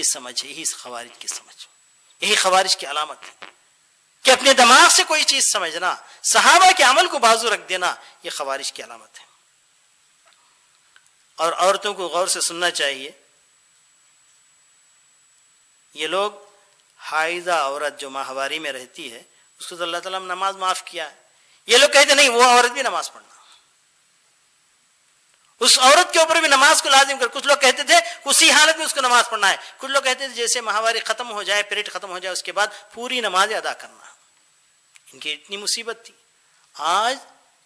کی سمجھ ہے، یہی خوارج کی سمجھ، یہی خوارج کی علامت ہے کہ اپنے دماغ سے کوئی چیز سمجھنا، صحابہ کے عمل کو بازو رکھ دینا، یہ خوارج کی علامت ہے۔ اور عورتوں کو غور سے سننا چاہیے، یہ لوگ حائضہ عورت جو ماہواری میں رہتی ہے اس کو تو اللہ تعالیٰ نے نماز معاف کیا ہے، یہ لوگ کہتے نہیں وہ عورت بھی نماز پڑھنا، اس عورت کے اوپر بھی نماز کو لازم کر۔ کچھ لوگ کہتے تھے اسی حالت میں اس کو نماز پڑھنا ہے، کچھ لوگ کہتے تھے جیسے ماہواری ختم ہو جائے، پیریڈ ختم ہو جائے اس کے بعد پوری نماز ادا کرنا۔ ان کی اتنی مصیبت تھی۔ آج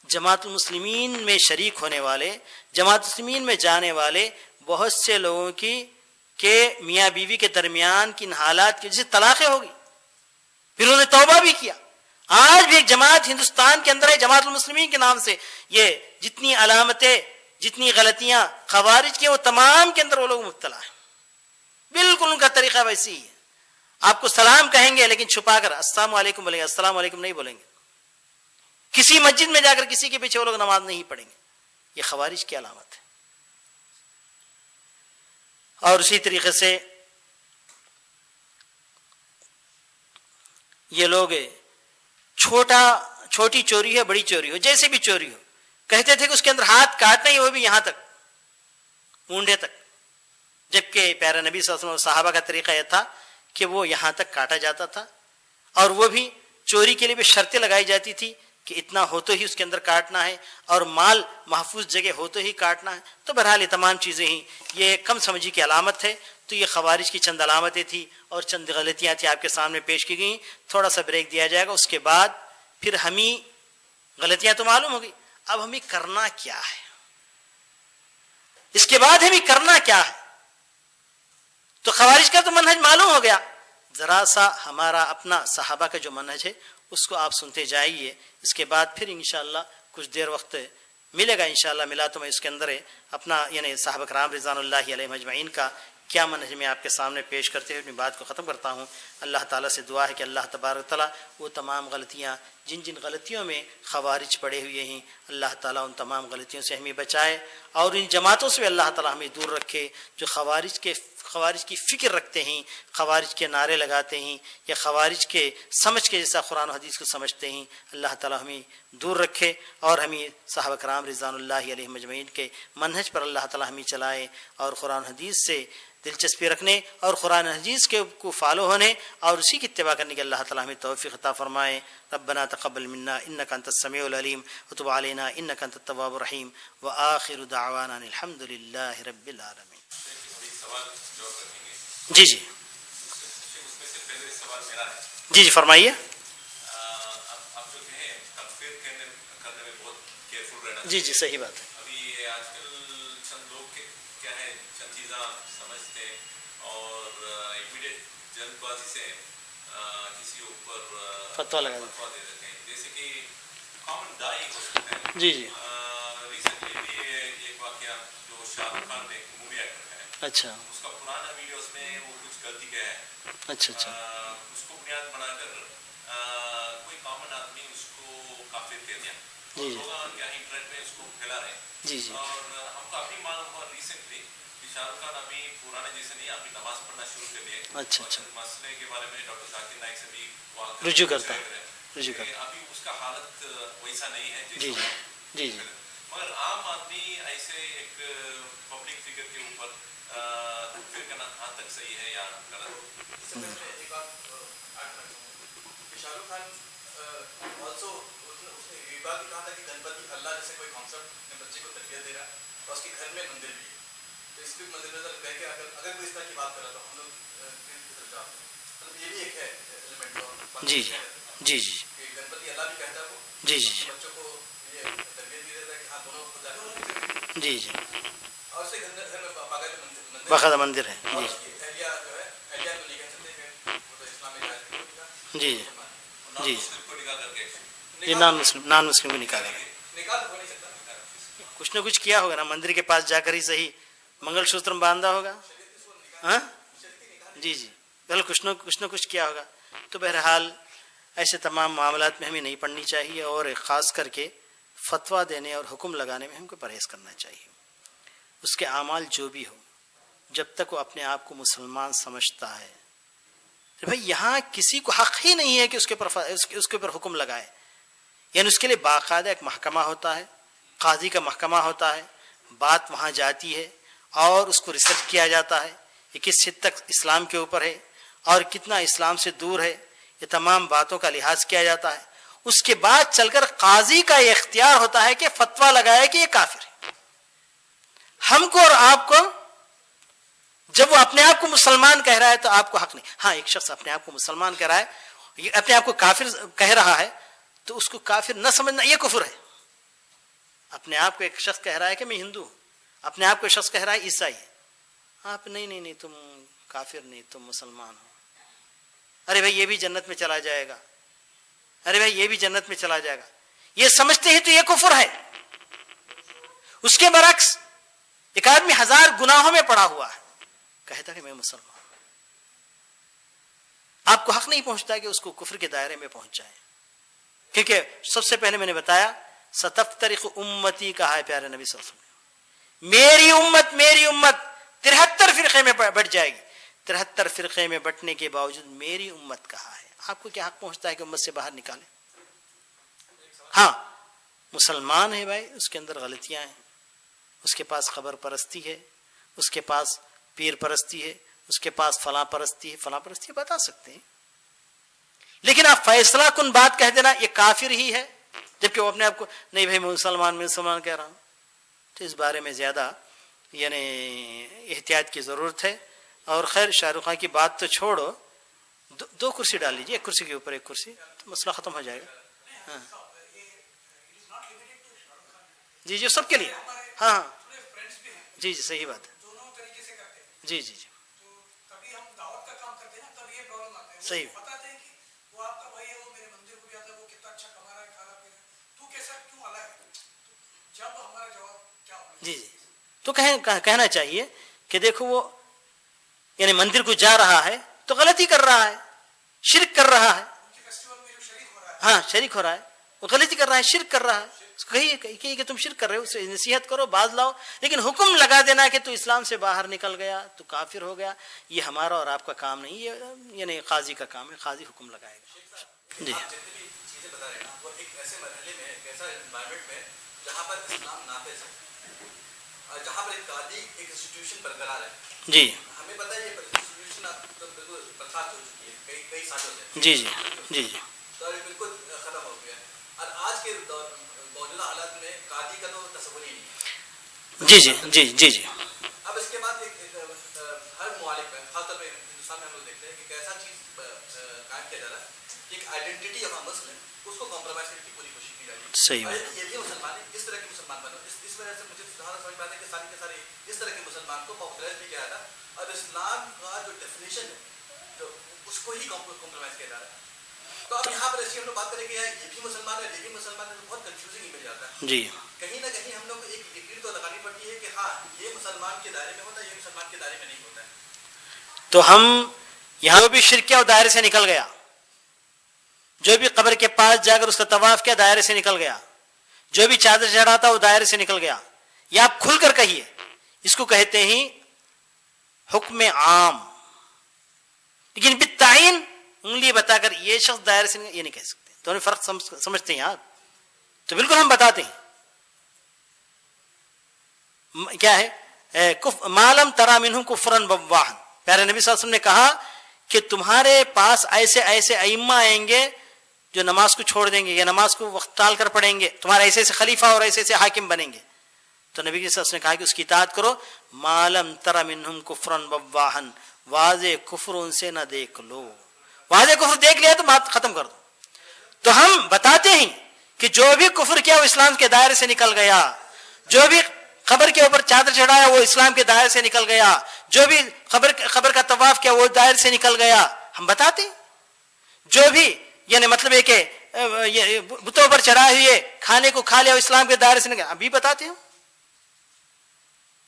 جماعت المسلمین میں شریک ہونے والے، جماعت المسلمین میں جانے والے بہت سے لوگوں کی کہ میاں بیوی کے درمیان کن حالات کی وجہ سے طلاقیں ہو گئی، پھر انہوں نے توبہ بھی کیا۔ آج بھی ایک جماعت ہندوستان کے اندر ہے جماعت المسلمین کے نام سے، یہ جتنی علامتیں، جتنی غلطیاں خوارج کی وہ تمام کے اندر وہ لوگ مبتلا ہیں۔ بالکل ان کا طریقہ ویسی ہی ہے، آپ کو سلام کہیں گے لیکن چھپا کر السلام علیکم بولیں گے، السلام علیکم نہیں بولیں گے۔ کسی مسجد میں جا کر کسی کے پیچھے وہ لوگ نماز نہیں پڑھیں گے، یہ خوارج کی علامت ہے۔ اور اسی طریقے سے یہ لوگ چھوٹی چوری ہے، بڑی چوری ہو، جیسے بھی چوری ہو، کہتے تھے کہ اس کے اندر ہاتھ کاٹنا ہی، وہ بھی یہاں تک مونڈے تک، جبکہ پیارے نبی صلی اللہ علیہ وسلم صحابہ کا طریقہ یہ تھا کہ وہ یہاں تک کاٹا جاتا تھا، اور وہ بھی چوری کے لیے بھی شرطیں لگائی جاتی تھی کہ اتنا ہو تو ہی اس کے اندر کاٹنا ہے، اور مال محفوظ جگہ ہو تو ہی کاٹنا ہے۔ تو بہرحال یہ تمام چیزیں ہی یہ کم سمجھی کی علامت ہے۔ تو یہ خوارج کی چند علامتیں تھی اور چند غلطیاں تھیں آپ کے سامنے پیش کی گئیں۔ تھوڑا سا بریک دیا جائے گا، اس کے بعد پھر ہمیں غلطیاں تو معلوم ہوگی، اب ہمیں کرنا کیا ہے، اس کے بعد ہمیں کرنا کیا ہے۔ تو خوارج کا تو منہج معلوم ہو گیا، ذرا سا ہمارا اپنا صحابہ کا جو منہج ہے اس کو آپ سنتے جائیے۔ اس کے بعد پھر انشاءاللہ کچھ دیر وقت ملے گا، انشاءاللہ ملا تو میں اس کے اندر اپنا یعنی صحابہ کرام رضوان اللہ علیہم اجمعین کا کیا منہج میں آپ کے سامنے پیش کرتے ہوئے اپنی بات کو ختم کرتا ہوں۔ اللہ تعالیٰ سے دعا ہے کہ اللہ تبارک تعالیٰ وہ تمام غلطیاں جن جن غلطیوں میں خوارج پڑے ہوئے ہیں، اللہ تعالیٰ ان تمام غلطیوں سے ہمیں بچائے، اور ان جماعتوں سے بھی اللہ تعالیٰ ہمیں دور رکھے جو خوارج کی فکر رکھتے ہیں، خوارج کے نعرے لگاتے ہیں، یا خوارج کے سمجھ کے جیسا قرآن و حدیث کو سمجھتے ہیں۔ اللہ تعالیٰ ہمیں دور رکھے اور ہمیں صحابہ کرام رضوان اللہ علیہم اجمعین کے منہج پر اللہ تعالیٰ ہمیں چلائے، اور قرآن و حدیث سے دلچسپی رکھنے اور قرآن حدیث کے کو فالو ہونے اور اسی کی اتباع کرنے کے اللہ تعالیٰ ہمیں توفیق عطا فرمائے۔ ربنا تقبل منا انك انت السميع العليم وتب علينا انك انت التواب الرحيم واخر دعوانا الحمد لله رب العالمين۔ جی جی جی جی فرمائیے۔ جی جی صحیح بات ہے۔ فتویٰ لگا دیتے ہیں، جیسے کہ کامن دائی ہو سکتا ہے۔ جی جی ریسنٹلی بھی ایک واقعہ جو شاہ رخ خان نے مووی ایکٹر ہے، اچھا اس کا پرانا ویڈیوز میں وہ کچھ غلطی کیا ہے، اچھا اچھا اس کو بنیاد بنا کر کوئی کامن آدمی اس کو کافر کہہ دیا، جی لوگ کیا انٹرنیٹ میں اس کو پھیلا رہے ہیں۔ جی جی اور ہم کو ابھی معلوم ہوا ریسنٹلی کہ شاہ رخ خان ابھی پرانے جیسے نہیں، ابھی نماز پڑھنا شروع کر دیے۔ اچھا اچھا مسئلے کے بارے میں ڈاکٹر ذاکر نائک سے بھی رجوع کرتا ہے، رجوع کرتا ہے۔ ابھی اس کا حالت ویسا نہیں ہے جی جی جی جی مگر عام آدمی ایسے ایک پبلک فگر کے اوپر تکفیر کرنا کہاں تک صحیح ہے یا غلط؟ ایک بات شاہ رخ خان آلسو اس نے یہ بات بھی کہا تھا کہ گنپتی اللہ جیسے کوئی کانسیپٹ اپنے بچے کو تربیت دے رہا ہے اور اس کے گھر میں مندر بھی ہے، تو اس بھی مد نظر رکھ کے اگر کوئی اس طرح کی بات کرا تو ہم لوگ مطلب یہ بھی ایک ہے ایلیمنٹ۔ جی جی جی جی گنپتی اللہ بھی کہتا ہے وہ جی جی بچوں کو یہ تربیت بھی دیتا ہے کہ ہاں دونوں خدا ہے جی جی اور اس کے گھر میں باقاعدہ مندر ہے۔ اور جی اس کی اہلیہ جو ہے اہلیہ تو نہیں کہہ سکتے کہ وہ تو اسلام میں جائز جی جی کو نکاح کر کے یہ نان مسلم کو نکالا نکاح تو ہو نہیں سکتا، کچھ نہ کچھ کیا ہوگا نا، مندر کے پاس جا کر ہی صحیح منگل سوتر باندھا ہوگا، ہاں جی جی بالکل کچھ نہ کچھ کیا ہوگا۔ تو بہرحال ایسے تمام معاملات میں ہمیں نہیں پڑھنی چاہیے، اور خاص کر کے فتویٰ دینے اور حکم لگانے میں ہم کو پرہیز کرنا چاہیے۔ اس کے اعمال جو بھی ہو جب تک وہ اپنے آپ کو مسلمان سمجھتا ہے. بھائی یہاں کسی کو حق ہی نہیں ہے کہ اس کے اوپر حکم لگائے. یعنی اس کے لیے باقاعدہ ایک محکمہ ہوتا ہے, قاضی کا محکمہ ہوتا ہے, بات وہاں جاتی ہے اور اس کو ریسرچ کیا جاتا ہے کہ کس حد تک اسلام کے اوپر ہے اور کتنا اسلام سے دور ہے. یہ تمام باتوں کا لحاظ کیا جاتا ہے. اس کے بعد چل کر قاضی کا یہ اختیار ہوتا ہے کہ فتویٰ لگائے کہ یہ کافر ہے. ہم کو اور آپ کو جب وہ اپنے آپ کو مسلمان کہہ رہا ہے تو آپ کو حق نہیں. ہاں ایک شخص اپنے آپ کو مسلمان کہہ رہا ہے, اپنے آپ کو کافر کہہ رہا ہے, تو اس کو کافر نہ سمجھنا یہ کفر ہے. اپنے آپ کو ایک شخص کہہ رہا ہے کہ میں ہندو ہوں, اپنے آپ کو ایک شخص کہہ رہا ہے عیسائی ہے, آپ نہیں تم کافر نہیں, تم مسلمان ہو. ارے بھائی یہ بھی جنت میں چلا جائے گا, ارے بھائی یہ بھی جنت میں چلا جائے گا, یہ سمجھتے ہیں تو یہ کفر ہے. اس کے برعکس ایک آدمی 1000 گناہوں میں پڑا ہوا ہے, کہتا کہ میں مسلمان ہوں, آپ کو حق نہیں پہنچتا کہ اس کو کفر کے دائرے میں پہنچ جائے. کیونکہ سب سے پہلے میں نے بتایا ستفترق امتی کہا ہے پیارے نبی صلی اللہ علیہ وسلم, میری امت 73 فرقے میں بٹ جائے گی. 73 فرقے میں بٹنے کے باوجود میری امت کہا ہے. آپ کو کیا حق پہنچتا ہے کہ امت سے باہر نکالے؟ ہاں مسلمان ہے بھائی, اس کے اندر غلطیاں ہیں, اس کے پاس خبر پرستی ہے, اس کے پاس پیر پرستی ہے, اس کے پاس فلاں پرستی ہے, فلاں پرستی ہے, بتا سکتے ہیں. لیکن آپ فیصلہ کن بات کہہ دینا یہ کافر ہی ہے, جبکہ وہ اپنے آپ کو نہیں بھائی میں مسلمان کہہ رہا ہوں, تو اس بارے میں زیادہ یعنی احتیاط کی ضرورت ہے. اور خیر شاہ رخ خان کی بات تو چھوڑو, 2 کرسی ڈال لیجیے, ایک کرسی کے اوپر ایک کرسی, تو مسئلہ ختم ہو جائے گا. ہاں جی سب کے لیے, ہاں جی صحیح بات ہے. جی صحیح جی تو کہنا چاہیے کہ دیکھو وہ یعنی مندر کو جا رہا ہے تو غلطی کر رہا ہے, شرک کر رہا ہے. ہاں شریک ہو رہا ہے, وہ غلطی کر رہا ہے, شرک کر رہا ہے. کہیے کہ تم شرک کر رہے ہو, اسے نصیحت کرو, باز لاؤ. لیکن حکم لگا دینا کہ تو اسلام سے باہر نکل گیا, تو کافر ہو گیا, یہ ہمارا اور آپ کا کام نہیں, یہ یعنی قاضی کا کام ہے, قاضی حکم لگائے گا. جی چیزیں بتا رہے ہیں وہ ایک ایسے مرحلے میں, ایک ایسا انوائرمنٹ میں جہاں پر اسلام نافذ ہے اور جہاں پر ایک قاضی ایک انسٹیٹیوشن برقرار ہے. جی ہمیں پتہ ہے یہ انسٹیٹیوشن اب بالکل برخاست ہو چکی ہے کئی سالوں سے. جی تو بالکل ختم ہو گیا. اور آج کے موجودہ حالات میں قاضی کا تو تصور ہی نہیں ہے. جی اب اس کے بعد ہر معالج میں, خاص طور پہ ہندوستان میں ہم لوگ دیکھتے ہیں کہ ایسا چیز قائم کیا جا رہا ہے کہ ایک آئیڈینٹی آف مسلم, اس کو کمپرومائز کرنے کی پوری کوشش کی جا رہی ہے. صحیح اور یہ بھی مسلمان ہے, اس طرح کے مسلمان بنو. اس وجہ سے مجھے سارا سمجھ میں آتا ہے کہ سارے کے سارے اس طرح کے مسلمان کو پاپولرائز بھی کیا جاتا ہے, اور اسلام کا جو ڈیفینیشن ہے جو اس کو ہی کمپرومائز کیا جا رہا ہے. تو اب یہاں پر ایسی ہم لوگ بات کریں کہ یہ بھی مسلمان ہے, یہ بھی مسلمان ہے, تو بہت کنفیوزنگ مل جاتا ہے. جی کہیں نہ کہیں ہم لوگ کو ایک لکیر تو لگانی پڑتی ہے کہ ہاں یہ مسلمان کے دائرے میں ہوتا ہے, یہ مسلمان کے دائرے میں نہیں ہوتا ہے. تو ہم یہاں بھی شرک کیا, وہ دائرے سے نکل گیا. جو بھی قبر کے پاس جا کر اس کا طواف کیا, دائرے سے نکل گیا. جو بھی چادر چڑھاتا وہ دائرے سے نکل گیا. یہ آپ کھل کر کہیے, اس کو کہتے ہیں حکم عام. لیکن بالتعین انگلی بتا کر یہ شخص دائرے سے یہ نہیں کہہ سکتے. تو ہمیں فرق سمجھتے ہیں آپ, تو بالکل ہم بتاتے ہیں کیا ہے معلوم ترا منہ کفرن بواہن. پیارے نبی صلی اللہ علیہ وسلم نے کہا کہ تمہارے پاس ایسے ایسے ائمہ آئیں گے جو نماز کو چھوڑ دیں گے یا نماز کو وقت ٹال کر پڑھیں گے, تمہارے ایسے ایسے خلیفہ اور ایسے ایسے حاکم بنیں گے. تو نبی صلی اللہ علیہ وسلم نے کہا کہ اس کی اطاعت کرو. معلوم ترا منہم کفرن بواہن, واضح کفر ان سے نہ دیکھ لو. واضح کفر دیکھ لیا تو بات ختم کر دو. تو ہم بتاتے ہیں کہ جو بھی کفر کیا وہ اسلام کے دائرے سے نکل گیا. جو بھی قبر کے اوپر چادر چڑھایا وہ اسلام کے دائرے سے نکل گیا. جو بھی قبر کا طواف کیا وہ دائرے سے نکل گیا. ہم بتاتے ہیں جو بھی یعنی مطلب ہے کہ بتوں پر چڑھائے ہوئے کھانے کو کھا لیا وہ اسلام کے دائرے سے نکل, ابھی بتاتے ہیں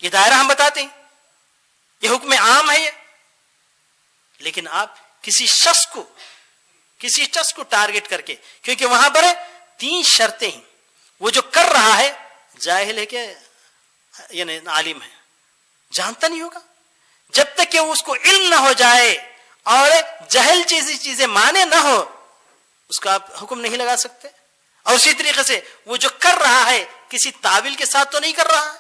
یہ دائرہ ہم بتاتے ہیں, یہ حکم عام ہے یہ. لیکن آپ کسی شخص کو ٹارگٹ کر کے, کیونکہ وہاں پر 3 شرطیں ہیں. وہ جو کر رہا ہے جاہل ہے کہ یعنی عالم ہے, جانتا نہیں ہوگا. جب تک کہ اس کو علم نہ ہو جائے اور جہل جیسی چیزیں مانے نہ ہو اس کا آپ حکم نہیں لگا سکتے. اور اسی طریقے سے وہ جو کر رہا ہے کسی تعویل کے ساتھ تو نہیں کر رہا ہے.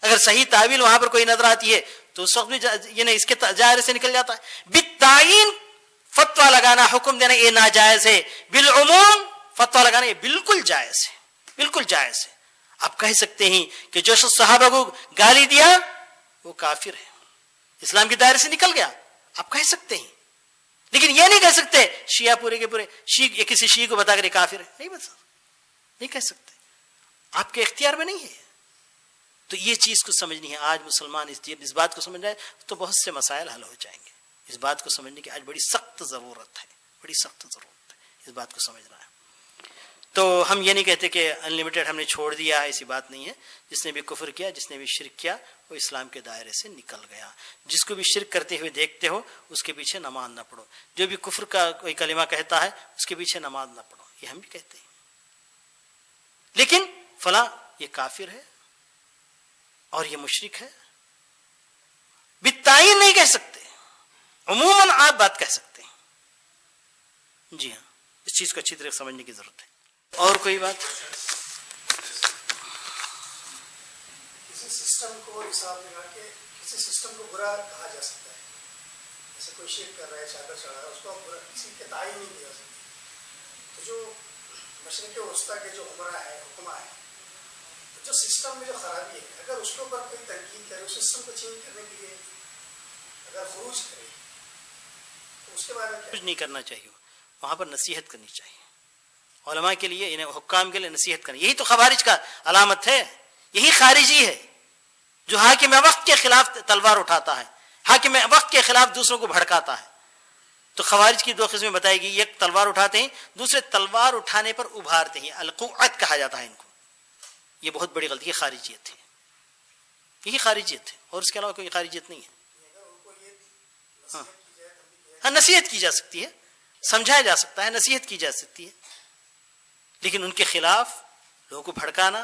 اگر صحیح تعویل وہاں پر کوئی نظر آتی ہے تو اس وقت بھی یہ اس کے دائرے سے نکل جاتا ہے. بالتعین فتویٰ لگانا حکم دینا یہ ناجائز ہے. بالعموم فتویٰ لگانا یہ بالکل جائز ہے, بالکل جائز ہے. آپ کہہ سکتے ہیں کہ جو شخص صحابہ کو گالی دیا وہ کافر ہے, اسلام کے دائرے سے نکل گیا, آپ کہہ سکتے ہیں. لیکن یہ نہیں کہہ سکتے شیعہ پورے کے پورے شیعہ کسی شیعہ کو بتا کر یہ کافر ہے, نہیں کہہ سکتے, آپ کے اختیار میں نہیں ہے. تو یہ چیز کو سمجھنی ہے. آج مسلمان اس بات کو سمجھ جائے تو بہت سے مسائل حل ہو جائیں گے. اس بات کو سمجھنے کی آج بڑی سخت ضرورت ہے, بڑی سخت ضرورت ہے اس بات کو سمجھنا ہے. تو ہم یہ نہیں کہتے کہ انلمیٹڈ ہم نے چھوڑ دیا ہے, ایسی بات نہیں ہے. جس نے بھی کفر کیا, جس نے بھی شرک کیا, وہ اسلام کے دائرے سے نکل گیا. جس کو بھی شرک کرتے ہوئے دیکھتے ہو اس کے پیچھے نماز نہ پڑھو. جو بھی کفر کا کوئی کلمہ کہتا ہے اس کے پیچھے نماز نہ پڑھو, یہ ہم بھی کہتے ہیں. لیکن فلاں یہ کافر ہے اور یہ مشرک ہے, بالتعین نہیں کہہ سکتے, عموماً آپ بات کہہ سکتے ہیں. جی ہاں, اس چیز کو اچھی طرح سمجھنے کی ضرورت ہے. اور کوئی بات؟ کسی سسٹم کو حساب لگا کے کسی سسٹم کو برا کہا جا سکتا ہے. جیسے کوئی شرک کر رہا ہے, چادر چڑھا رہا ہے, اس کو برا کسی کے تعین نہیں کیا سکتی. تو جو مشرق وسطیٰ کے جو عمرا ہے, حکمہ ہے, جو سسٹم میں جو خرابی ہے, اگر اس کے اوپر کوئی تنقید کرے, اس سسٹم کو چینج کرنے کے لیے اگر خروج کرے تو اس کے بارے میں کچھ نہیں کرنا چاہیے. وہاں پر نصیحت کرنی چاہیے. علماء کے لیے, انہیں حکام کے لیے نصیحت کرنی. یہی تو خوارج کا علامت ہے, یہی خارجی ہے جو حاکم وقت کے خلاف تلوار اٹھاتا ہے, حاکم وقت کے خلاف دوسروں کو بھڑکاتا ہے. تو خوارج کی دو قسمیں بتائی گئی, ایک تلوار اٹھاتے ہیں, دوسرے تلوار اٹھانے پر ابھارتے ہیں, القعت کہا جاتا ہے ان کو. یہ بہت بڑی غلطی ہے, خارجیت ہے, یہی خارجیت ہے, اور اس کے علاوہ کوئی خارجیت نہیں ہے. ہاں نصیحت کی جا سکتی ہے, سمجھایا جا سکتا ہے, نصیحت کی جا سکتی ہے, لیکن ان کے خلاف لوگوں کو بھڑکانا,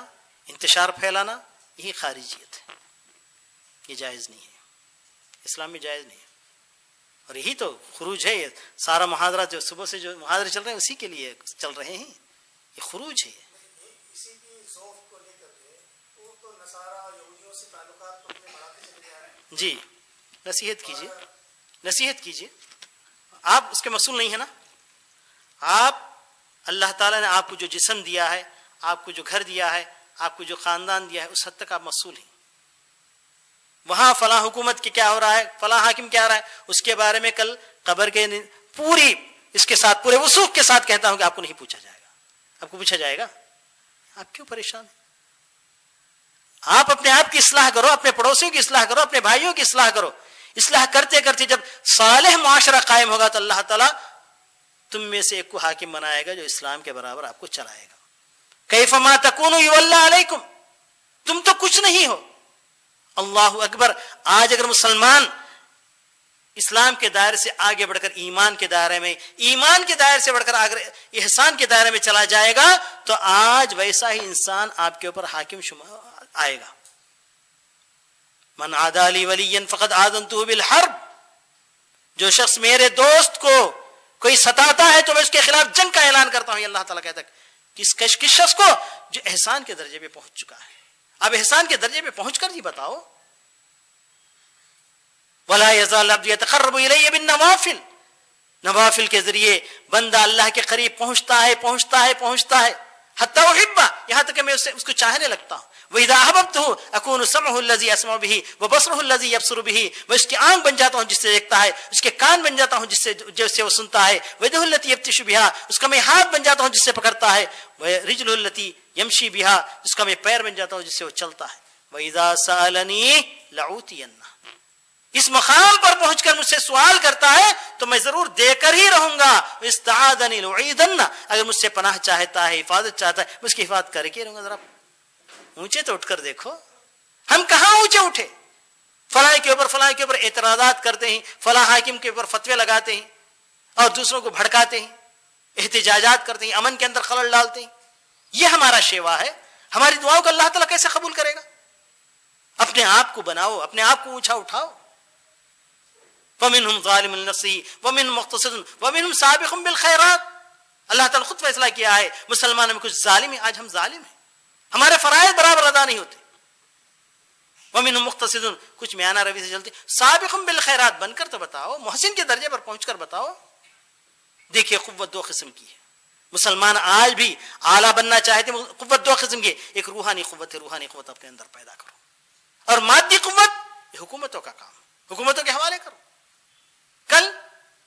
انتشار پھیلانا, یہی خارجیت ہے. یہ جائز نہیں ہے, اسلام میں جائز نہیں ہے. اور یہی تو خروج ہے. یہ سارا محاذرہ جو صبح سے جو محاذرے چل رہے ہیں اسی کے لیے چل رہے ہیں, یہ خروج ہے. اسی کی ذوق کو لے کر کے وہ تو نصارہ یہودیوں سے تعلقات کو اپنے بڑھاتے چلے جا رہے ہیں. جی نصیحت کیجیے, نصیحت کیجیے. آپ اس کے مسئول نہیں ہے نا. آپ اللہ تعالیٰ نے آپ کو جو جسم دیا ہے, آپ کو جو گھر دیا ہے, آپ کو جو خاندان دیا ہے, اس حد تک آپ مسئول ہیں. وہاں فلاں حکومت کے کیا ہو رہا ہے, فلاں حاکم کیا ہو رہا ہے, اس کے بارے میں کل قبر کے پوری اس کے ساتھ پورے وثوق کے ساتھ کہتا ہوں کہ آپ کو نہیں پوچھا جائے گا. آپ کو پوچھا جائے گا, آپ کیوں پریشان ہیں؟ آپ اپنے آپ کی اصلاح کرو, اپنے پڑوسیوں کی اصلاح کرو, اپنے بھائیوں کی اصلاح کرو. اصلاح کرتے کرتے جب صالح معاشرہ قائم ہوگا تو اللہ تعالیٰ تم میں سے ایک کو حاکم بنائے گا جو اسلام کے برابر آپ کو چلائے گا. کیف ما تکونوا یولی علیکم, تم تو کچھ نہیں ہو. اللہ اکبر. آج اگر مسلمان اسلام کے دائرے سے آگے بڑھ کر ایمان کے دائرے میں, ایمان کے دائرے سے بڑھ کر اگر احسان کے دائرے میں چلا جائے گا تو آج ویسا ہی انسان آپ کے اوپر حاکم آئے گا. من عادی لی ولیا فقد آذنتہ بالحرب, جو شخص میرے دوست کو کوئی ستاتا ہے تو میں اس کے خلاف جنگ کا اعلان کرتا ہوں. اللہ تعالیٰ کہتا ہے کس شخص کو جو احسان کے درجے پہ پہنچ چکا ہے. اب احسان کے درجے پہ پہنچ کر ہی بتاؤ. ولا یزال العبد یتقرب الی بالنوافل, نوافل کے ذریعے بندہ اللہ کے قریب پہنچتا ہے, پہنچتا ہے, پہنچتا ہے, حتی احبہ, یہاں تک کہ میں اس کو چاہنے لگتا ہوں. وَإِذَا أَحْبَبْتُهُ أَكُونُ سَمْعُهُ الَّذِي يَسْمَعُ بِهِ وَبَصَرُهُ الَّذِي يَبْصُرُ بِهِ, میں اس کی آنکھ بن جاتا ہوں جس سے دیکھتا ہے, اس کے کان بن جاتا ہوں جس سے وہ سنتا ہے. وَيَدُهُ الَّتِي يَبْطِشُ بِهَا, اس کا میں ہاتھ بن جاتا ہوں جس سے پکڑتا ہے. وَرِجْلُهُ الَّتِي يَمْشِي بِهَا, اس کا میں پیر بن جاتا ہوں جس سے وہ چلتا ہے. وَإِذَا سَأَلَنِي لَأُوتِيَنَّهُ, اس مقام پر پہنچ کر مجھ سے سوال کرتا ہے تو میں ضرور دے کر ہی رہوں گا. استعاذنی لأعیذنہ, اگر مجھ سے پناہ چاہتا ہے, حفاظت چاہتا ہے, میں اس کی حفاظت کر کے رہوں گا. ذرا اونچے تو اٹھ کر دیکھو, ہم کہاں اونچے اٹھے. فلاں کے اوپر اعتراضات کرتے ہیں, فلاں حاکم کے اوپر فتوے لگاتے ہیں اور دوسروں کو بھڑکاتے ہیں, احتجاجات کرتے ہیں, امن کے اندر خلل ڈالتے ہیں. یہ ہمارا شیوا ہے. ہماری دعاؤں کو اللہ تعالیٰ کیسے قبول کرے گا؟ اپنے آپ کو بناؤ, اپنے آپ کو اونچا اٹھاؤ. وَمِنْهُمْ ظَالِمٌ لِنَفْسِهِ وَمِنْهُمْ مُقْتَصِدٌ وَمِنْهُمْ سَابِقٌ بِالْخَيْرَاتِ. اللہ تعالیٰ خود فیصلہ کیا ہے مسلمانوں میں کچھ ظالم ہیں, آج ہم ظالم ہیں, ہمارے فرائض برابر ادا نہیں ہوتے. وَمِنْهُمْ مُقْتَصِدٌ, کچھ میانہ روی سے چلتے. سابقٌ بالخیرات, بن کر تو بتاؤ, محسن کے درجے پر پہنچ کر بتاؤ. دیکھیے قوت دو قسم کی ہے. مسلمان آج بھی اعلیٰ بننا چاہتے ہیں, قوت دو قسم کی. ایک روحانی قوت ہے, روحانی قوت اپنے اندر پیدا کرو, اور مادی قوت یہ حکومتوں کا کام, حکومتوں کے حوالے کرو. کل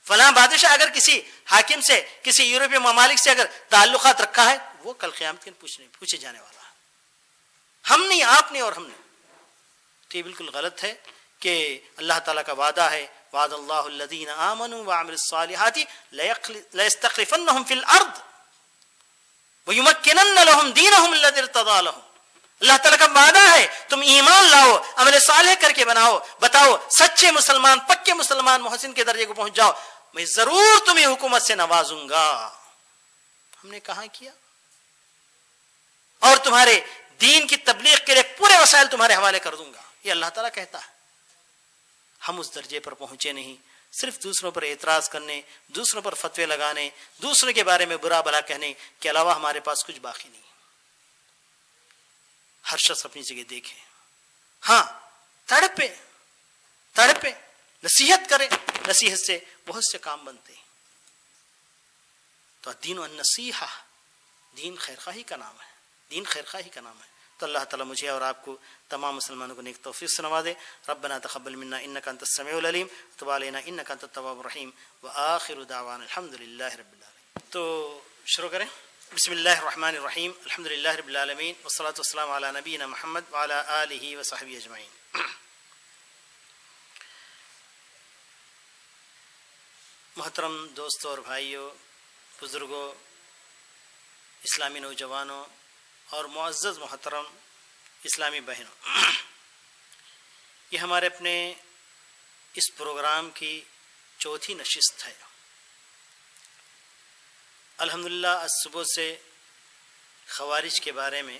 فلاں بادشاہ اگر کسی حاکم سے, کسی یورپی ممالک سے اگر تعلقات رکھا ہے, وہ کل قیامت کے دن پوچھے جانے والا ہے. ہم نہیں, آپ نہیں, اور ہم نہیں. تو یہ بالکل غلط ہے کہ اللہ تعالیٰ کا وعدہ ہے, وعد اللہ الذین آمنوا وعملوا الصالحات لیستخلفنہم فی الارض ویمکنن لہم دینہم الذی ارتضی لہم. اللہ تعالیٰ کا وعدہ ہے, تم ایمان لاؤ, عمل صالح کر کے بناؤ, بتاؤ سچے مسلمان, پکے مسلمان, محسن کے درجے کو پہنچ جاؤ, میں ضرور تمہیں حکومت سے نوازوں گا. ہم نے کہاں کیا؟ اور تمہارے دین کی تبلیغ کے لیے پورے وسائل تمہارے حوالے کر دوں گا, یہ اللہ تعالیٰ کہتا ہے. ہم اس درجے پر پہنچے نہیں. صرف دوسروں پر اعتراض کرنے, دوسروں پر فتوے لگانے, دوسروں کے بارے میں برا بھلا کہنے کے علاوہ ہمارے پاس کچھ باقی نہیں. ہر شخص اپنی جگہ دیکھے, ہاں تڑپے, نصیحت کرے, نصیحت سے بہت سے کام بنتے ہیں. تو دین النصیحہ, دین خیرخواہی کا نام ہے, دین خیرخواہی کا نام ہے. تو اللہ تعالیٰ مجھے اور آپ کو تمام مسلمانوں کو نیک توفیق سے نوازے. ربنا تقبل منا انک انت السمیع العلیم وتب علینا انک انت التواب الرحیم وآخر دعوانا الحمد للہ رب العالمین. تو شروع کریں. بسم اللہ الرحمن الرحیم, الحمد للہ رب العالمین والصلاة والسلام علی نبینا محمد وعلی آلہ وصحبہ اجمعین. محترم دوستوں اور بھائیوں, بزرگوں, اسلامی نوجوانوں اور معزز محترم اسلامی بہنوں, یہ ہمارے اپنے اس پروگرام کی چوتھی نشست ہے. الحمدللہ آج صبح سے خوارج کے بارے میں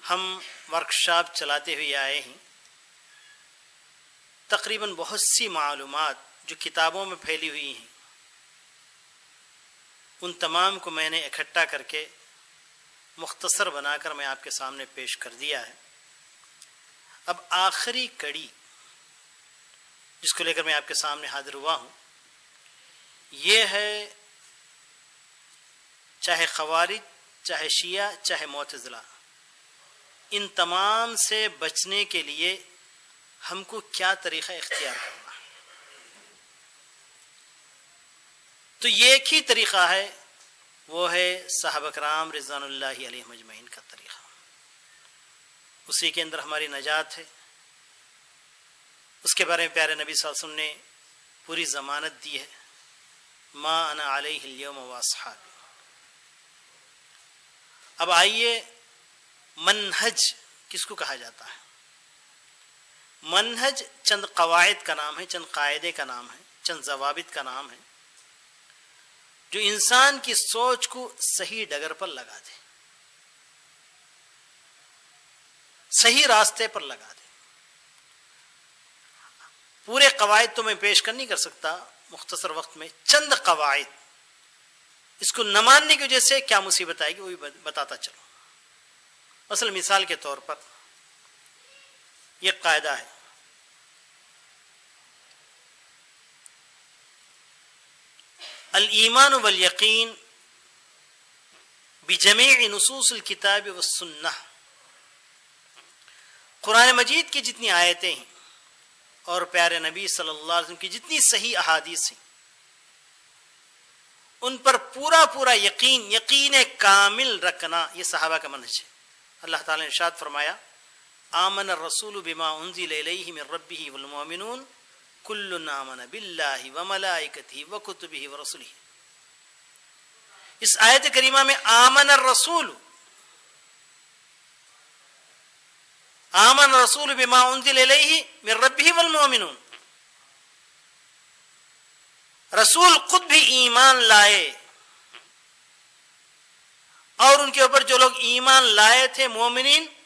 ہم ورکشاپ چلاتے ہوئے آئے ہیں. تقریباً بہت سی معلومات جو کتابوں میں پھیلی ہوئی ہیں, ان تمام کو میں نے اکٹھا کر کے مختصر بنا کر میں آپ کے سامنے پیش کر دیا ہے. اب آخری کڑی جس کو لے کر میں آپ کے سامنے حاضر ہوا ہوں, یہ ہے چاہے خوارج, چاہے شیعہ, چاہے معتزلہ, ان تمام سے بچنے کے لیے ہم کو کیا طریقہ اختیار کرنا ہے. تو یہ ایک ہی طریقہ ہے, وہ ہے صحابہ کرام رضوان اللہ علیہ مجمعین کا طریقہ. اسی کے اندر ہماری نجات ہے. اس کے بارے میں پیارے نبی صلی اللہ علیہ وسلم نے پوری ضمانت دی ہے, ما انا علیہ اليوم واصحابی. اب آئیے, منہج کس کو کہا جاتا ہے؟ منہج چند قواعد کا نام ہے, چند قاعدے کا نام ہے, چند ضوابط کا نام ہے, جو انسان کی سوچ کو صحیح ڈگر پر لگا دے, صحیح راستے پر لگا دے. پورے قواعد تو میں پیش کر نہیں کر سکتا مختصر وقت میں, چند قواعد اس کو نہ ماننے کی وجہ سے کیا مصیبت آئے گی وہ بھی بتاتا چلو. مثلا مثال کے طور پر یہ قاعدہ ہے, الایمان والیقین بجمیع نصوص الکتاب والسنہ. قرآن مجید کی جتنی آیتیں ہیں اور پیارے نبی صلی اللہ علیہ وسلم کی جتنی صحیح احادیث ہیں, ان پر پورا پورا یقین کامل رکھنا, یہ صحابہ کا منہج ہے. اللہ تعالیٰ نے ارشاد فرمایا, آمن الرسول بما انزل الیہ من ربہ والمؤمنون کل آمن باللہ وملائکتہ وکتبہ ورسلہ. اس آیت کریمہ میں آمن الرسول, آمن الرسول بما انزل الیہ من ربہ والمؤمنون, رسول خود بھی ایمان لائے اور ان کے اوپر جو لوگ ایمان لائے تھے مومنین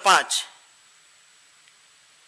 5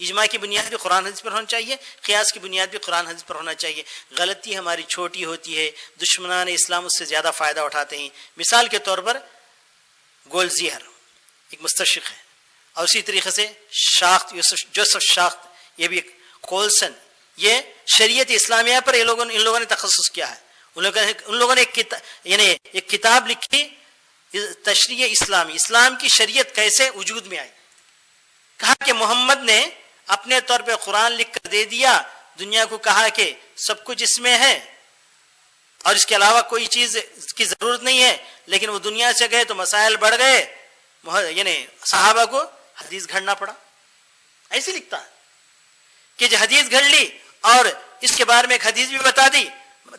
اجماع کی بنیاد بھی قرآن حدیث پر ہونا چاہیے، قیاس کی بنیاد بھی قرآن حدیث پر ہونا چاہیے. غلطی ہماری چھوٹی ہوتی ہے، دشمنان اسلام اس سے زیادہ فائدہ اٹھاتے ہیں. مثال کے طور پر گولزیہر ایک مستشرق ہے، اور اسی طریقے سے شاخت جوسف شاخت، یہ بھی ایک کولسن، یہ شریعت اسلامیہ پر ان لوگوں نے تخصص کیا ہے. ان لوگوں نے ایک کتاب لکھی، تشریع اسلامی، اسلام کی شریعت کیسے وجود میں آئی. کہا کہ محمد نے اپنے طور پہ قرآن لکھ کر دے دیا، دنیا کو کہا کہ سب کچھ اس میں ہے اور اس کے علاوہ کوئی چیز کی ضرورت نہیں ہے، لیکن وہ دنیا سے گئے تو مسائل بڑھ گئے، صحابہ کو حدیث گھڑنا پڑا. ایسے لکھتا ہے کہ جو حدیث گھڑ لی اور اس کے بارے میں ایک حدیث بھی بتا دی،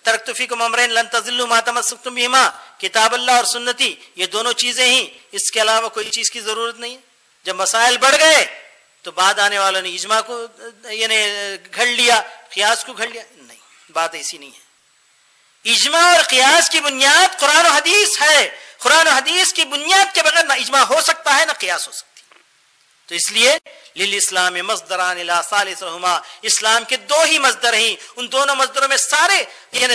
ترکت فیکم امرین لن تضلوا ما تمسکتم بہما، کتاب اللہ اور سنتی، یہ دونوں چیزیں ہی، اس کے علاوہ کوئی چیز کی ضرورت نہیں ہے. جب مسائل بڑھ گئے تو بعد آنے والوں نے اجماع کو گھڑ لیا، قیاس کو گھڑ لیا. نہیں، بات ایسی نہیں ہے. اجماع اور قیاس کی بنیاد قرآن و حدیث ہے. قرآن و حدیث کی بنیاد کے بغیر نہ اجماع ہو سکتا ہے نہ قیاس ہو سکتی. تو اس لیے للاسلام مصدران لا ثالث لهما، اسلام کے دو ہی مصدر ہیں، ان دونوں مصدروں میں سارے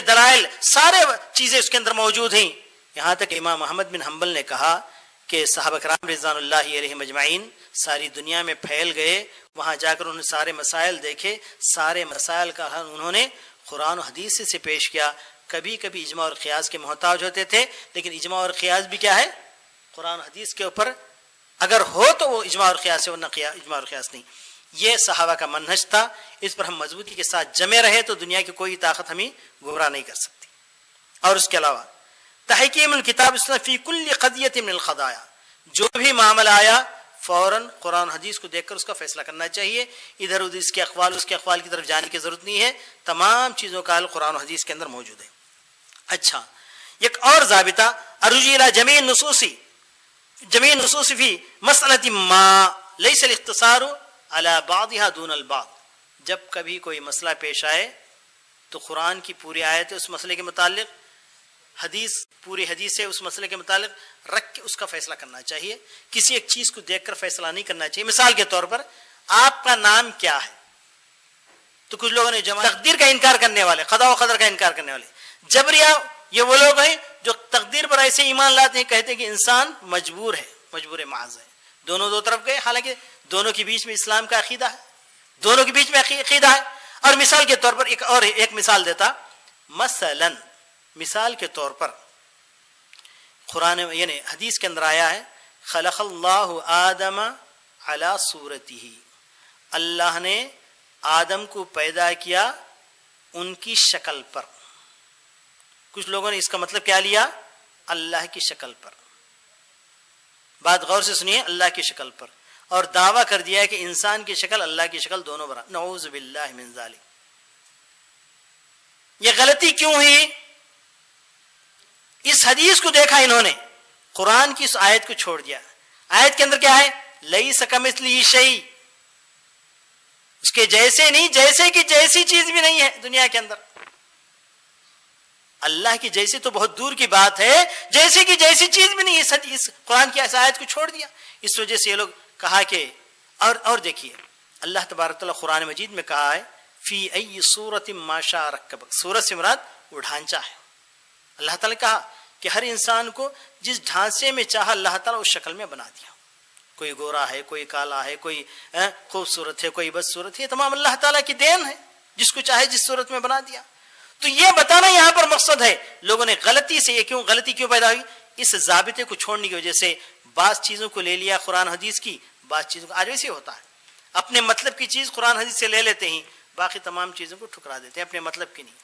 دلائل، سارے چیزیں اس کے اندر موجود ہیں. یہاں تک امام احمد بن حنبل نے کہا کہ صحابہ کرام رضوان اللہ علیہم اجمعین ساری دنیا میں پھیل گئے، وہاں جا کر انہوں نے سارے مسائل دیکھے، سارے مسائل کا حل انہوں نے قرآن و حدیث سے پیش کیا. کبھی کبھی اجماع اور قیاس کے محتاج ہوتے تھے، لیکن اجماع اور قیاس بھی کیا ہے؟ قرآن و حدیث کے اوپر اگر ہو تو وہ اجماع اور قیاس ہے، ورنہ اجماع اور قیاس نہیں. یہ صحابہ کا منہج تھا، اس پر ہم مضبوطی کے ساتھ جمے رہے تو دنیا کی کوئی طاقت ہمیں گمراہ نہیں کر سکتی. اور اس کے علاوہ تحکیم الکتاب السنہ فی کل قضیۃ من القضایا، جو بھی معاملہ آیا فوراً قرآن حدیث کو دیکھ کر اس کا فیصلہ کرنا چاہیے. ادھر ادھر اس کے اقوال کی طرف جانے کی ضرورت نہیں ہے. تمام چیزوں کا حل قرآن و حدیث کے اندر موجود ہے. اچھا، ایک اور ضابطہ الرجوع الی جمیع النصوص فی مسئلۃ ما لیس الاختصار علی بعضها دون البعض. جب کبھی کوئی مسئلہ پیش آئے تو قرآن کی پوری آیت اس مسئلے کے متعلق، پوری حدیث ہے اس مسئلے کے متعلق رکھ کے اس کا فیصلہ کرنا چاہیے. کسی ایک چیز کو دیکھ کر فیصلہ نہیں کرنا چاہیے. مثال کے طور پر آپ کا نام کیا ہے؟ تو کچھ لوگوں نے تقدیر کا انکار کرنے والے، قضاء و قدر کا انکار کرنے والے جبریہ، یہ وہ لوگ ہیں جو تقدیر پر ایسے ایمان لاتے ہیں، کہتے ہیں کہ انسان مجبور محض ہے. دونوں دو طرف گئے، حالانکہ دونوں کے بیچ میں اسلام کا عقیدہ ہے، دونوں کے بیچ میں عقیدہ ہے. اور مثال کے طور پر ایک مثال دیتا، مثال کے طور پر قرآن حدیث کے اندر آیا ہے خلق اللہ آدم علی صورتہ، اللہ نے آدم کو پیدا کیا ان کی شکل پر. کچھ لوگوں نے اس کا مطلب کیا لیا؟ اللہ کی شکل پر. بات غور سے سنیے، اللہ کی شکل پر، اور دعویٰ کر دیا ہے کہ انسان کی شکل اللہ کی شکل دونوں برابر. نعوذ باللہ من ذالک. یہ غلطی کیوں ہوئی؟ اس حدیث کو دیکھا انہوں نے، قرآن کی اس آیت کو چھوڑ دیا. آیت کے اندر کیا ہے؟ لیس کمثلہ شیء، اس کے جیسے نہیں، جیسے کی جیسی چیز بھی نہیں ہے دنیا کے اندر. اللہ کی جیسی تو بہت دور کی بات ہے، جیسے کی جیسی چیز بھی نہیں. اس قرآن کی آیت کو چھوڑ دیا. اس وجہ سے یہ لوگ کہا کہ اور دیکھیے اللہ تبارک تعالیٰ قرآن مجید میں کہا ہے فی ای صورت ما شاء رکبک. صورت سے مراد وہ ڈھانچہ ہے. اللہ تعالیٰ نے کہا کہ ہر انسان کو جس ڈھانچے میں چاہا اللہ تعالیٰ اس شکل میں بنا دیا. کوئی گورا ہے، کوئی کالا ہے، کوئی خوبصورت ہے، کوئی بدصورت ہے. یہ تمام اللہ تعالیٰ کی دین ہے، جس کو چاہے جس صورت میں بنا دیا. تو یہ بتانا یہاں پر مقصد ہے. لوگوں نے غلطی سے غلطی کیوں پیدا ہوئی؟ اس ضابطے کو چھوڑنے کی وجہ سے بعض چیزوں کو لے لیا قرآن حدیث کی، بعض چیزوں کو آج ویسے ہوتا ہے، اپنے مطلب کی چیز قرآن حدیث سے لے لیتے ہیں، باقی تمام چیزوں کو ٹھکرا دیتے ہیں، اپنے مطلب کی نہیں.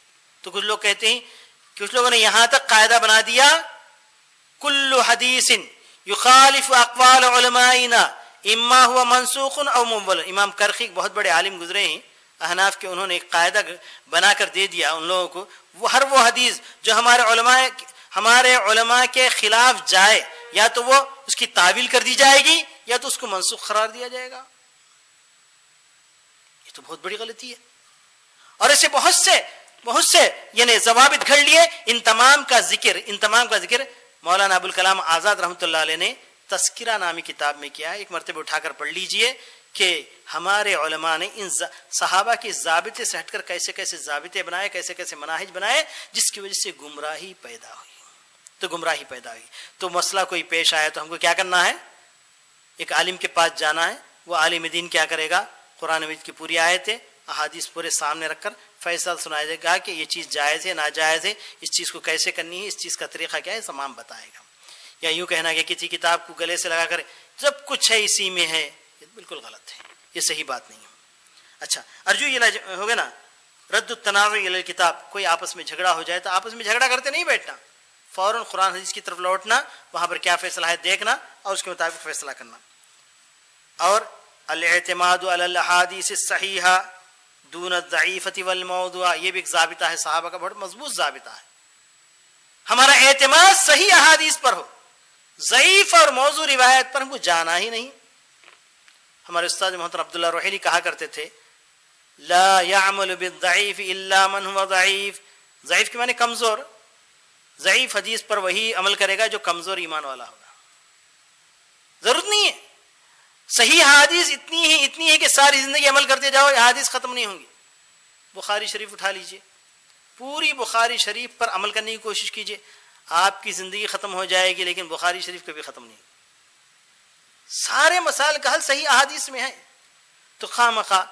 تو کچھ لوگ کہتے ہیں، کچھ لوگوں نے یہاں تک قاعدہ بنا دیا کل حدیث یخالف اقوال علمائنا اما ہوا منسوخ او مبدل. امام کرخی بہت بڑے عالم گزرے ہیں احناف کے، انہوں نے ایک قاعدہ بنا کر دے دیا ان لوگوں کو، وہ ہر وہ حدیث جو ہمارے علماء کے خلاف جائے، یا تو وہ اس کی تعویل کر دی جائے گی یا تو اس کو منسوخ قرار دیا جائے گا. یہ تو بہت بڑی غلطی ہے. اور ایسے بہت سے ضوابط گھڑ لیے. ان تمام کا ذکر مولانا ابوالکلام آزاد رحمۃ اللہ علیہ نے تذکرہ نامی کتاب میں کیا ہے. ایک مرتبہ اٹھا کر پڑھ لیجئے کہ ہمارے علماء نے ان صحابہ کے ضابطے سے ہٹ کر کیسے کیسے ضابطے بنائے، کیسے کیسے مناہج بنائے، جس کی وجہ سے گمراہی پیدا ہوئی. تو گمراہی پیدا ہوئی تو مسئلہ کوئی پیش آیا تو ہم کو کیا کرنا ہے؟ ایک عالم کے پاس جانا ہے. وہ عالم دین کیا کرے گا؟ قرآن مجید کی پوری آیتیں احادیث پورے سامنے رکھ کر فیصلہ سنائے دے گا کہ یہ چیز جائز ہے ناجائز ہے، اس چیز کو کیسے کرنی ہے، اس چیز کا طریقہ کیا ہے، تمام بتائے گا. یا یوں کہنا کہ کسی کتاب کو گلے سے لگا کر جب کچھ ہے اسی میں ہے، یہ بالکل غلط ہے، یہ صحیح بات نہیں ہے. اچھا ارجو یہ ہوگا نا رد التنازع الی الکتاب. کوئی آپس میں جھگڑا ہو جائے تو آپس میں جھگڑا کرتے نہیں بیٹھنا، فوراً قرآن حدیث کی طرف لوٹنا، وہاں پر کیا فیصلہ ہے دیکھنا اور اس کے مطابق فیصلہ کرنا. اور الاعتماد علی الاحادیث الصحیحہ دون الضعیفۃ والموضوع، یہ بھی ایک ضابطہ ہے صحابہ کا، بہت مضبوط ضابطہ ہے. ہمارا اعتماد صحیح احادیث پر ہو، ضعیف اور موضوع روایت پر ہم کو جانا ہی نہیں. ہمارے استاد محترم عبداللہ روحیلی کہا کرتے تھے لا يعمل بالضعیف الا من هو ضعیف. ضعیف کے معنی کمزور. ضعیف حدیث پر وہی عمل کرے گا جو کمزور ایمان والا ہوگا. ضرورت نہیں ہے صحیح حدیث اتنی ہے کہ ساری زندگی عمل کرتے جاؤ، حدیث ختم نہیں ہوں گی. بخاری شریف اٹھا لیجئے، پوری بخاری شریف پر عمل کرنے کی کوشش کیجئے، آپ کی زندگی ختم ہو جائے گی لیکن بخاری شریف کبھی ختم نہیں. سارے مسائل کا حل صحیح احادیث میں ہے. تو خواہ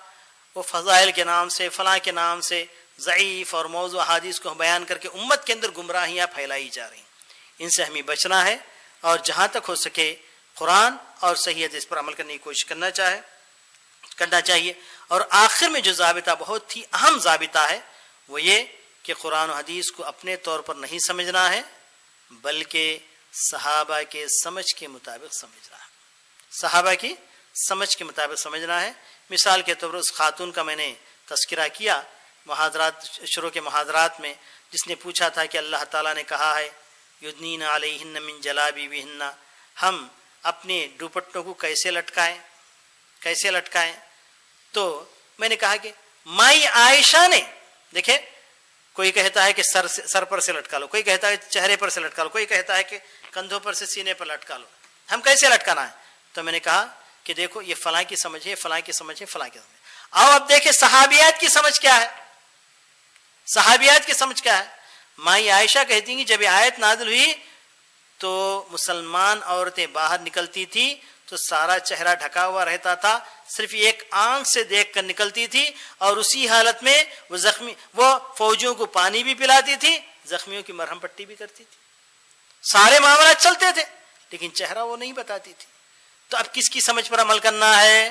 وہ فضائل کے نام سے فلاں کے نام سے ضعیف اور موضوع احادیث کو بیان کر کے امت کے اندر گمراہیاں پھیلائی جا رہی ہیں، ان سے ہمیں بچنا ہے اور جہاں تک ہو سکے قرآن اور صحیح حدیث پر عمل کرنے کی کوشش کرنا چاہیے. اور آخر میں جو ضابطہ بہت ہی اہم ضابطہ ہے وہ یہ کہ قرآن و حدیث کو اپنے طور پر نہیں سمجھنا ہے بلکہ صحابہ کے سمجھ کے مطابق سمجھنا ہے. صحابہ کی سمجھ کے مطابق سمجھنا ہے. مثال کے طور پر اس خاتون کا میں نے تذکرہ کیا محاضرات شروع کے محاضرات میں، جس نے پوچھا تھا کہ اللہ تعالیٰ نے کہا ہے یدنین علیہن من جلابیبہن، ہم اپنے دوپٹوں کو کیسے لٹکائیں. تو میں نے کہا کہ مائی عائشہ نے، دیکھیں کوئی کہتا ہے کہ سر پر سے لٹکا لو، کوئی کہتا ہے چہرے پر سے لٹکا لو، کوئی کہتا ہے کہ کندھوں پر سے سینے پر لٹکا لو، ہم کیسے لٹکانا ہے؟ تو میں نے کہا کہ دیکھو یہ فلاں کی سمجھ ہے، فلاں کی سمجھ ہے، فلاں کی سمجھ. آؤ اب دیکھیں صحابیات کی سمجھ کیا ہے. صحابیات کی سمجھ کیا ہے؟ مائی عائشہ کہتی ہیں کہ جب یہ آیت نازل ہوئی تو مسلمان عورتیں باہر نکلتی تھی تو سارا چہرہ ڈھکا ہوا رہتا تھا، صرف ایک آنکھ سے دیکھ کر نکلتی تھی، اور اسی حالت میں وہ فوجیوں کو پانی بھی پلاتی تھی، زخمیوں کی مرہم پٹی بھی کرتی تھی، سارے معاملات چلتے تھے، لیکن چہرہ وہ نہیں بتاتی تھی. تو اب کس کی سمجھ پر عمل کرنا ہے؟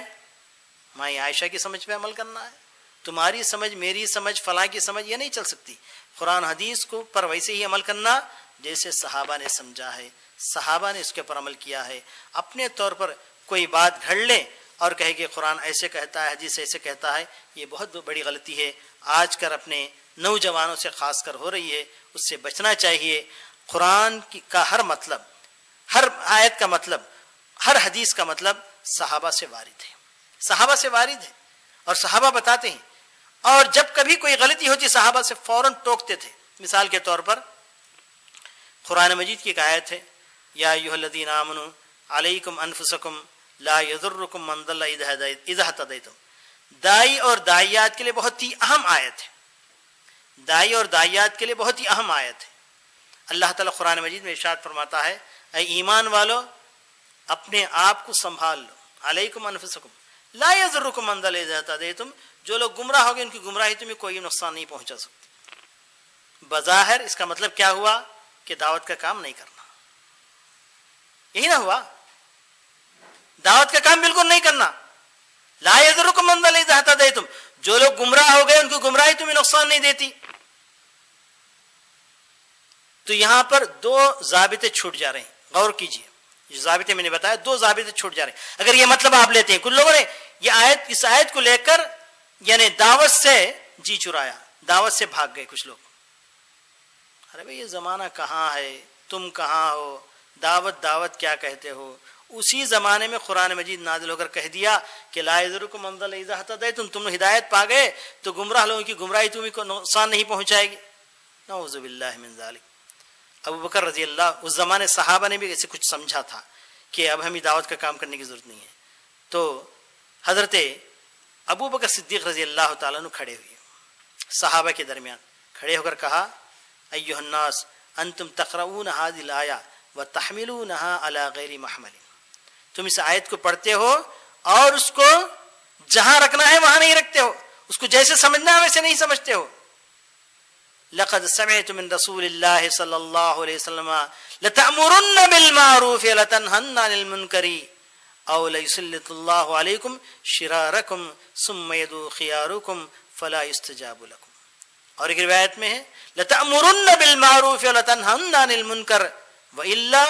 مائی عائشہ کی سمجھ پہ عمل کرنا ہے. تمہاری سمجھ، میری سمجھ، فلاں کی سمجھ یہ نہیں چل سکتی. قرآن حدیث کو پر ویسے ہی عمل کرنا جیسے صحابہ نے سمجھا ہے، صحابہ نے اس کے پر عمل کیا ہے. اپنے طور پر کوئی بات گھڑ لیں اور کہے کہ قرآن ایسے کہتا ہے، حدیث ایسے کہتا ہے، یہ بہت بڑی غلطی ہے. آج کل اپنے نوجوانوں سے خاص کر ہو رہی ہے، اس سے بچنا چاہیے. قرآن کا ہر مطلب، ہر آیت کا مطلب، ہر حدیث کا مطلب صحابہ سے وارد ہے، صحابہ سے وارد ہے اور صحابہ بتاتے ہیں. اور جب کبھی کوئی غلطی ہوتی صحابہ سے فوراً ٹوکتے تھے. مثال کے طور پر قرآن مجید کی ایک آیت ہے یا ایھا الذین آمنوا علیکم انفسکم لا یضرکم من ضل اذا اہتدیتم. دائی اور داعیات کے لیے بہت ہی اہم آیت ہے، دائی اور داعیات کے لیے بہت ہی اہم آیت ہے. اللہ تعالیٰ قرآن مجید میں ارشاد فرماتا ہے اے ایمان والو اپنے آپ کو سنبھال لو، علیکم انفسکم لا یضرکم من ضل اذا اہتدیتم، جو لوگ گمراہ ہو گئے ان کی گمراہی تمہیں کوئی نقصان نہیں پہنچا سکتی. بظاہر اس کا مطلب کیا ہوا کہ دعوت کا کام نہیں کرنا، یہی نہ ہوا، دعوت کا کام بالکل نہیں کرنا. لا یضرکم من ضل اذا اہتدیتم، جو لوگ گمراہ ہو گئے ان کی گمراہی تمہیں نقصان نہیں دیتی. تو یہاں پر دو ضابطے چھوٹ جا رہے ہیں، غور کیجئے. جو ضابطے میں نے بتایا دو ضابطے چھوٹ جا رہے ہیں. اگر یہ مطلب آپ لیتے ہیں، کچھ لوگوں نے اس آیت کو لے کر یعنی دعوت سے جی چرایا، دعوت سے بھاگ گئے کچھ لوگ. ارے بھائی یہ زمانہ کہاں ہے، تم کہاں ہو، دعوت کیا کہتے ہو. اسی زمانے میں قرآن مجید نازل ہو کر کہہ دیا کہ لا یضرکم من ضل اذا اہتدیتم، تم ہدایت پا گئے تو گمراہ لوگوں کی گمراہی تمہیں کو نقصان نہیں پہنچائے گی. نعوذ باللہ من ذالک. ابو بکر رضی اللہ، اس زمانے صحابہ نے بھی ایسے کچھ سمجھا تھا کہ اب ہمیں دعوت کا کام کرنے کی ضرورت نہیں ہے. تو حضرت ابو بکر صدیق رضی اللہ تعالیٰ عنہ کھڑے ہوئے صحابہ کے درمیان، کھڑے ہو کر کہا ایھا الناس انتم تقرؤون هذه الآیہ وتحملونها علی غیر محمل، تم اس آیت کو پڑھتے ہو اور اس کو جہاں رکھنا ہے وہاں نہیں رکھتے ہو، اس کو جیسے سمجھنا ہے ویسے نہیں سمجھتے ہو. لقد سمعت من رسول اللہ صلی اللہ علیہ وسلم لتأمرن بالمعروف ولتنہن عن المنکر او لیسلط اللہ علیکم شرارکم ثم یدعو خیارکم فلا یستجاب لکم. اور ایک روایت میں ہے لتأمرن بالمعروف ولتنہن عن المنکر والا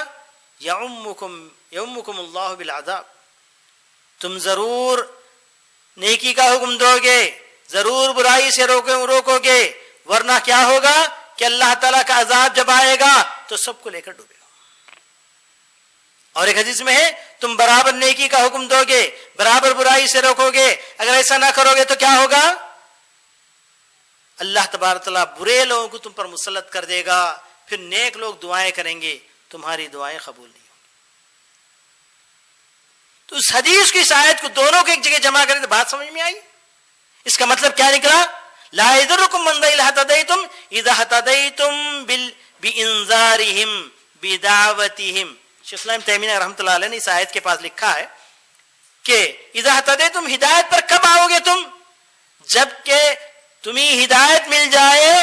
یعمکم اللہ بالعذاب، تم ضرور نیکی کا حکم دو گے، ضرور برائی سے روکو گے، ورنہ کیا ہوگا کہ اللہ تعالیٰ کا عذاب جب آئے گا تو سب کو لے کر ڈوبے گا. اور ایک حدیث میں ہے تم برابر نیکی کا حکم دو گے، برابر برائی سے روکو گے، اگر ایسا نہ کرو گے تو کیا ہوگا؟ اللہ تبارک تعالیٰ برے لوگوں کو تم پر مسلط کر دے گا، پھر نیک لوگ دعائیں کریں گے، تمہاری دعائیں قبول نہیں ہوں. تو اس حدیث کی اس آیت کو دونوں کو ایک جگہ جمع کریں تو بات سمجھ میں آئی. اس کا مطلب کیا نکلا؟ لا يضركم من ضل اهتديتم اذا اهتديتم بانذارهم بدعوتهم. شیخ الاسلام تیمیہ رحمۃ اللہ علیہ نے اس آیت کے پاس لکھا ہے کہ اذا اهتديتم ہدایت پر کب آؤ گے تم؟ جب کہ تمہیں ہدایت مل جائے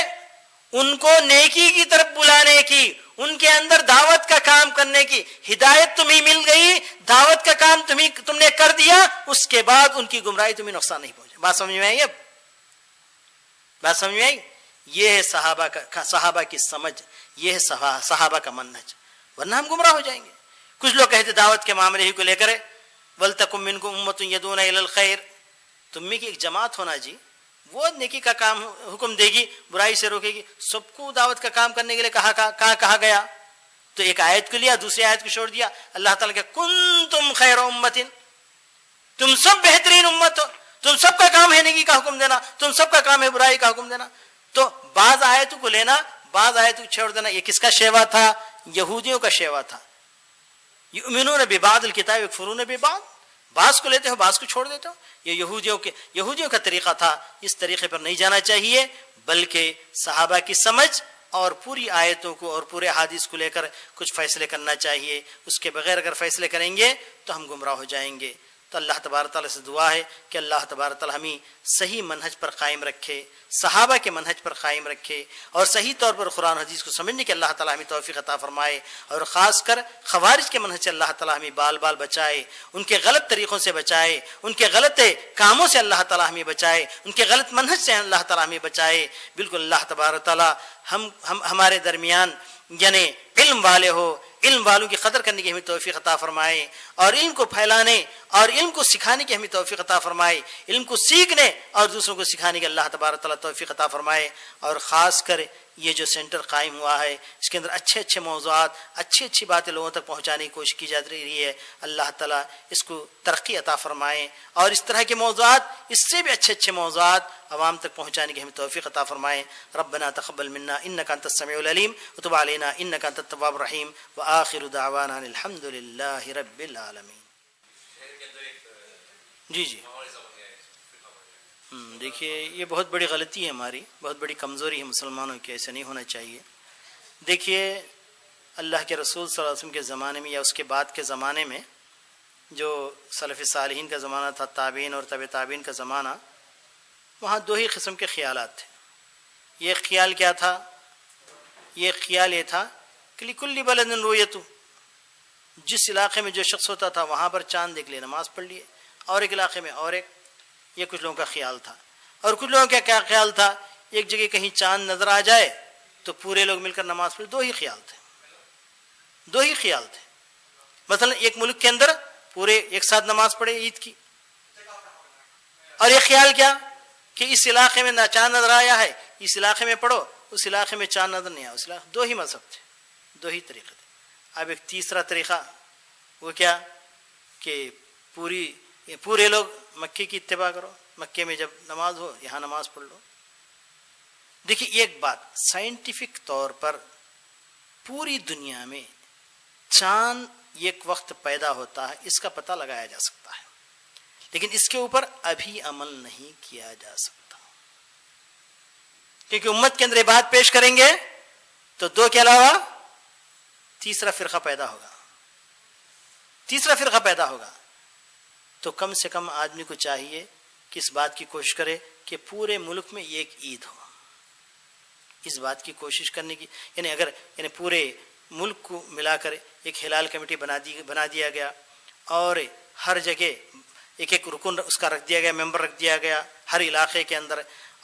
ان کو نیکی کی طرف بلانے کی، ان کے اندر دعوت کا کام کرنے کی. ہدایت تمہیں مل گئی، دعوت کا کام تم نے کر دیا، اس کے بعد ان کی گمراہی تمہیں نقصان نہیں پہنچے. بات سمجھ میں آئی؟ اب بات سمجھ میں آئی؟ یہ ہے صحابہ کی سمجھ، یہ ہے صحابہ کا منہج، ورنہ ہم گمراہ ہو جائیں گے. کچھ لوگ کہتے دعوت کے معاملے ہی کو لے کر وَلْتَكُن مِّنكُمْ أُمَّةٌ يَدْعُونَ إِلَى الْخَيْرِ، تم میں کی ایک جماعت ہونا جی، وہ نیکی کا کام حکم دے گی، برائی سے روکے گی. سب کو دعوت کا کام کرنے کے لیے کہا گیا، تو ایک آیت کو لیا، دوسری آیت کو چھوڑ دیا. اللہ تعالیٰ کہ کنتم خیر امت، تم سب بہترین امت ہو، تم سب کا کام ہے نیکی کا حکم دینا، تم سب کا کام ہے برائی کا حکم دینا. تو بعض آیتوں کو لینا، بعض آیتوں کو چھوڑ دینا، یہ کس کا شیوا تھا؟ یہودیوں کا شیوا تھا. یؤمنون ببعض الکتاب یکفرون ببعض، بعض کو لیتے ہو بعض کو چھوڑ دیتے ہو. یہ یہودیوں کا طریقہ تھا، اس طریقے پر نہیں جانا چاہیے، بلکہ صحابہ کی سمجھ اور پوری آیتوں کو اور پورے حدیث کو لے کر کچھ فیصلے کرنا چاہیے. اس کے بغیر اگر فیصلے کریں گے تو ہم گمراہ ہو جائیں گے. تو اللہ تبارک تعالیٰ سے دعا ہے کہ اللہ تبارک تعالیٰ ہمیں صحیح منہج پر قائم رکھے، صحابہ کے منہج پر قائم رکھے، اور صحیح طور پر قرآن حدیث کو سمجھنے کے اللہ تعالیٰ ہمیں توفیق عطا فرمائے، اور خاص کر خوارج کے منہج سے اللہ تعالیٰ ہمیں بال بچائے، ان کے غلط طریقوں سے بچائے، ان کے غلط کاموں سے اللہ تعالیٰ ہمیں بچائے، ان کے غلط منہج سے اللہ تعالیٰ ہمیں بچائے. بالکل اللہ تبارک تعالیٰ ہمارے درمیان یعنی علم والے ہو، علم والوں کی قدر کرنے کی ہمیں توفیق عطا فرمائے، اور علم کو پھیلانے اور علم کو سکھانے کی ہمیں توفیق عطا فرمائے، علم کو سیکھنے اور دوسروں کو سکھانے کی اللہ تبارک تعالیٰ توفیق عطا فرمائے. اور خاص کر یہ جو سینٹر قائم ہوا ہے اس کے اندر اچھے موضوعات، اچھی باتیں لوگوں تک پہنچانے کی کوشش کی جا رہی ہے. اللہ تعالیٰ اس کو ترقی عطا فرمائے، اور اس طرح کے موضوعات، اس سے بھی اچھے موضوعات عوام تک پہنچانے کی ہمیں توفیق عطا فرمائے. ربنا تقبل منا انک انت السمیع العلیم وتب علینا انک انت التواب الرحیم وآخر دعوانا الحمد للہ رب العالمین. جی دیکھیے یہ بہت بڑی غلطی ہے ہماری، بہت بڑی کمزوری ہے مسلمانوں کی، ایسا نہیں ہونا چاہیے. دیکھیے اللہ کے رسول صلی اللہ علیہ وسلم کے زمانے میں یا اس کے بعد کے زمانے میں جو سلف صالحین کا زمانہ تھا، تابعین اور تبع تابعین کا زمانہ، وہاں دو ہی قسم کے خیالات تھے. یہ خیال کیا تھا؟ یہ خیال یہ تھا کہ لکل بلد رؤیت، جس علاقے میں جو شخص ہوتا تھا وہاں پر چاند دیکھ لیے نماز پڑھ لیے، اور ایک علاقے میں اور ایک. یہ کچھ لوگوں کا خیال تھا. اور کچھ لوگوں کا کیا خیال تھا؟ ایک جگہ کہیں چاند نظر آ جائے تو پورے لوگ مل کر نماز پڑھے. دو ہی خیال تھے. مثلا ایک ملک کے اندر پورے ایک ساتھ نماز پڑھے عید کی، اور یہ خیال کیا کہ اس علاقے میں نہ چاند نظر آیا ہے اس علاقے میں پڑھو، اس علاقے میں چاند نظر نہیں آیا اس علاقے. دو ہی مذہب تھے، دو ہی طریقے تھے. اب ایک تیسرا طریقہ وہ کیا کہ پورے لوگ مکے کی اتباع کرو، مکے میں جب نماز ہو یہاں نماز پڑھ لو. دیکھیے ایک بات، سائنٹیفک طور پر پوری دنیا میں چاند ایک وقت پیدا ہوتا ہے، اس کا پتہ لگایا جا سکتا ہے، لیکن اس کے اوپر ابھی عمل نہیں کیا جا سکتا، کیونکہ امت کے اندر یہ بات پیش کریں گے تو دو کے علاوہ تیسرا فرقہ پیدا ہوگا، تیسرا فرقہ پیدا ہوگا. تو کم سے کم آدمی کو چاہیے کہ اس بات کی کوشش کرے کہ پورے ملک میں ایک عید ہو. اس بات کی کوشش کرنے کی یعنی پورے ملک کو ملا کر ایک ہلال کمیٹی بنا دیا گیا، اور ہر جگہ ایک ایک رکن اس کا رکھ دیا گیا، ممبر رکھ دیا گیا ہر علاقے کے اندر،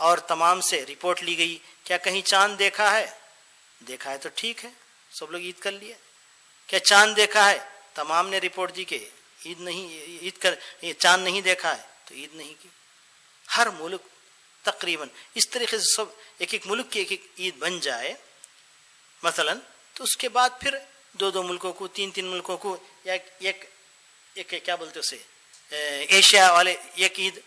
اور تمام سے رپورٹ لی گئی کیا کہیں چاند دیکھا ہے؟ دیکھا ہے تو ٹھیک ہے، سب لوگ عید کر لیے. کیا چاند دیکھا ہے؟ تمام نے رپورٹ دی کہ چاند نہیں دیکھا ہے تو عید نہیں کی. ہر ملک تقریباً اس طریقے سے سب ایک ایک ملک کی ایک ایک عید بن جائے مثلا، تو اس کے بعد پھر دو ملکوں کو، تین ملکوں کو، یا ایک کیا بولتے اسے ایشیا والے ایک عید،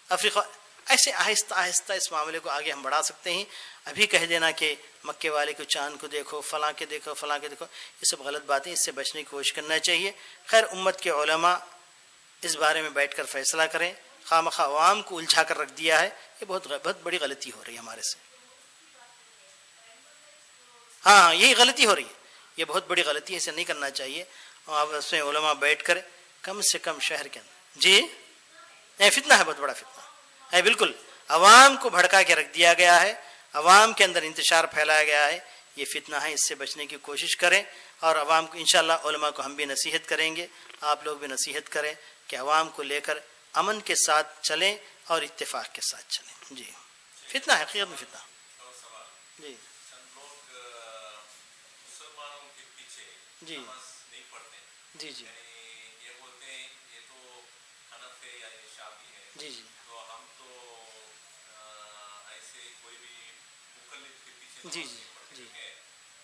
افریقہ، ایسے آہستہ آہستہ اس معاملے کو آگے ہم بڑھا سکتے ہیں. ابھی کہہ دینا کہ مکے والے کو چاند کو دیکھو، فلاں کے دیکھو، فلاں کے دیکھو، یہ سب غلط باتیں، اس سے بچنے کی کوشش کرنا چاہیے. خیر امت کے علماء اس بارے میں بیٹھ کر فیصلہ کریں. خواہ عوام کو الجھا کر رکھ دیا ہے، یہ بہت بڑی غلطی ہو رہی ہے ہمارے سے. ہاں یہی غلطی ہو رہی ہے، یہ بہت بڑی غلطی ہے، اسے نہیں کرنا چاہیے. اور اس میں علماء بیٹھ کر کم سے کم شہر کے اندر جی فتنہ ہے، بہت بڑا فتنہ ہے. بالکل عوام کو بھڑکا کے رکھ دیا گیا ہے، عوام کے اندر انتشار پھیلایا گیا ہے، یہ فتنہ ہے. اس سے بچنے کی کوشش کریں، اور عوام کو انشاءاللہ علماء کو ہم بھی نصیحت کریں گے، آپ لوگ بھی نصیحت کریں کہ عوام کو لے کر امن کے ساتھ چلیں اور اتفاق کے ساتھ چلیں. جی فتنہ ہے، حقیقت میں فتنہ. اور سوال، جی چند لوگ مسلمانوں کے پیچھے جی نماز نہیں پڑھتے، جی جی یعنی یہ بولتے ہیں یہ تو حنف ہے یا یہ شافعی ہے، جی جی تو ہم تو ایسے کوئی بھی مخلف کے پیچھے جی نماز نہیں پڑھتے جی ہیں،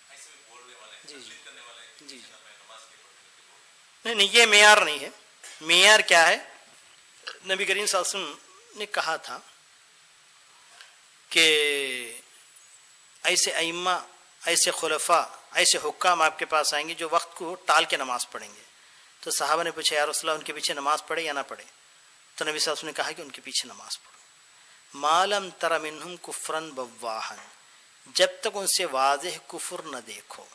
ایسے بولنے والے ہیں، جی جی تقلید کرنے والے ہیں کہ جی پیچھے جی نہ میں نماز نہیں پڑھتے. نہیں، یہ معیار نہیں ہے. معیار کیا ہے؟ نبی کریم صلی اللہ علیہ وسلم نے کہا تھا کہ ایسے ائمہ، ایسے خلفاء، ایسے حکام آپ کے پاس آئیں گے جو وقت کو ٹال کے نماز پڑھیں گے. تو صحابہ نے پوچھا یا رسول اللہ ان کے پیچھے نماز پڑھے یا نہ پڑھے؟ تو نبی صلی اللہ علیہ وسلم نے کہا کہ ان کے پیچھے نماز پڑھو. مالم تر منہم کفرن بواہن، جب تک ان سے واضح کفر نہ دیکھو.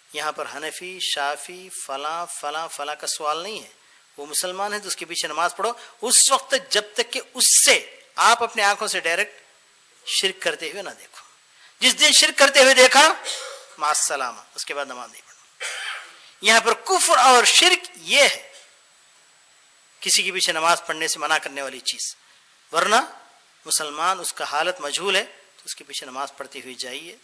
یہاں پر حنفی، شافی، فلاں فلاں فلاں کا سوال نہیں ہے. وہ مسلمان ہے تو اس کے پیچھے نماز پڑھو اس وقت جب تک کہ اس سے آپ اپنے آنکھوں سے ڈائریکٹ شرک کرتے ہوئے نہ دیکھو. جس دن شرک کرتے ہوئے دیکھا مع السلامہ، اس کے بعد نماز نہیں پڑھو. یہاں پر کفر اور شرک یہ ہے کسی کے پیچھے نماز پڑھنے سے منع کرنے والی چیز. ورنہ مسلمان اس کا حالت مجہول ہے تو اس کے پیچھے نماز پڑھتی ہوئی جائیے.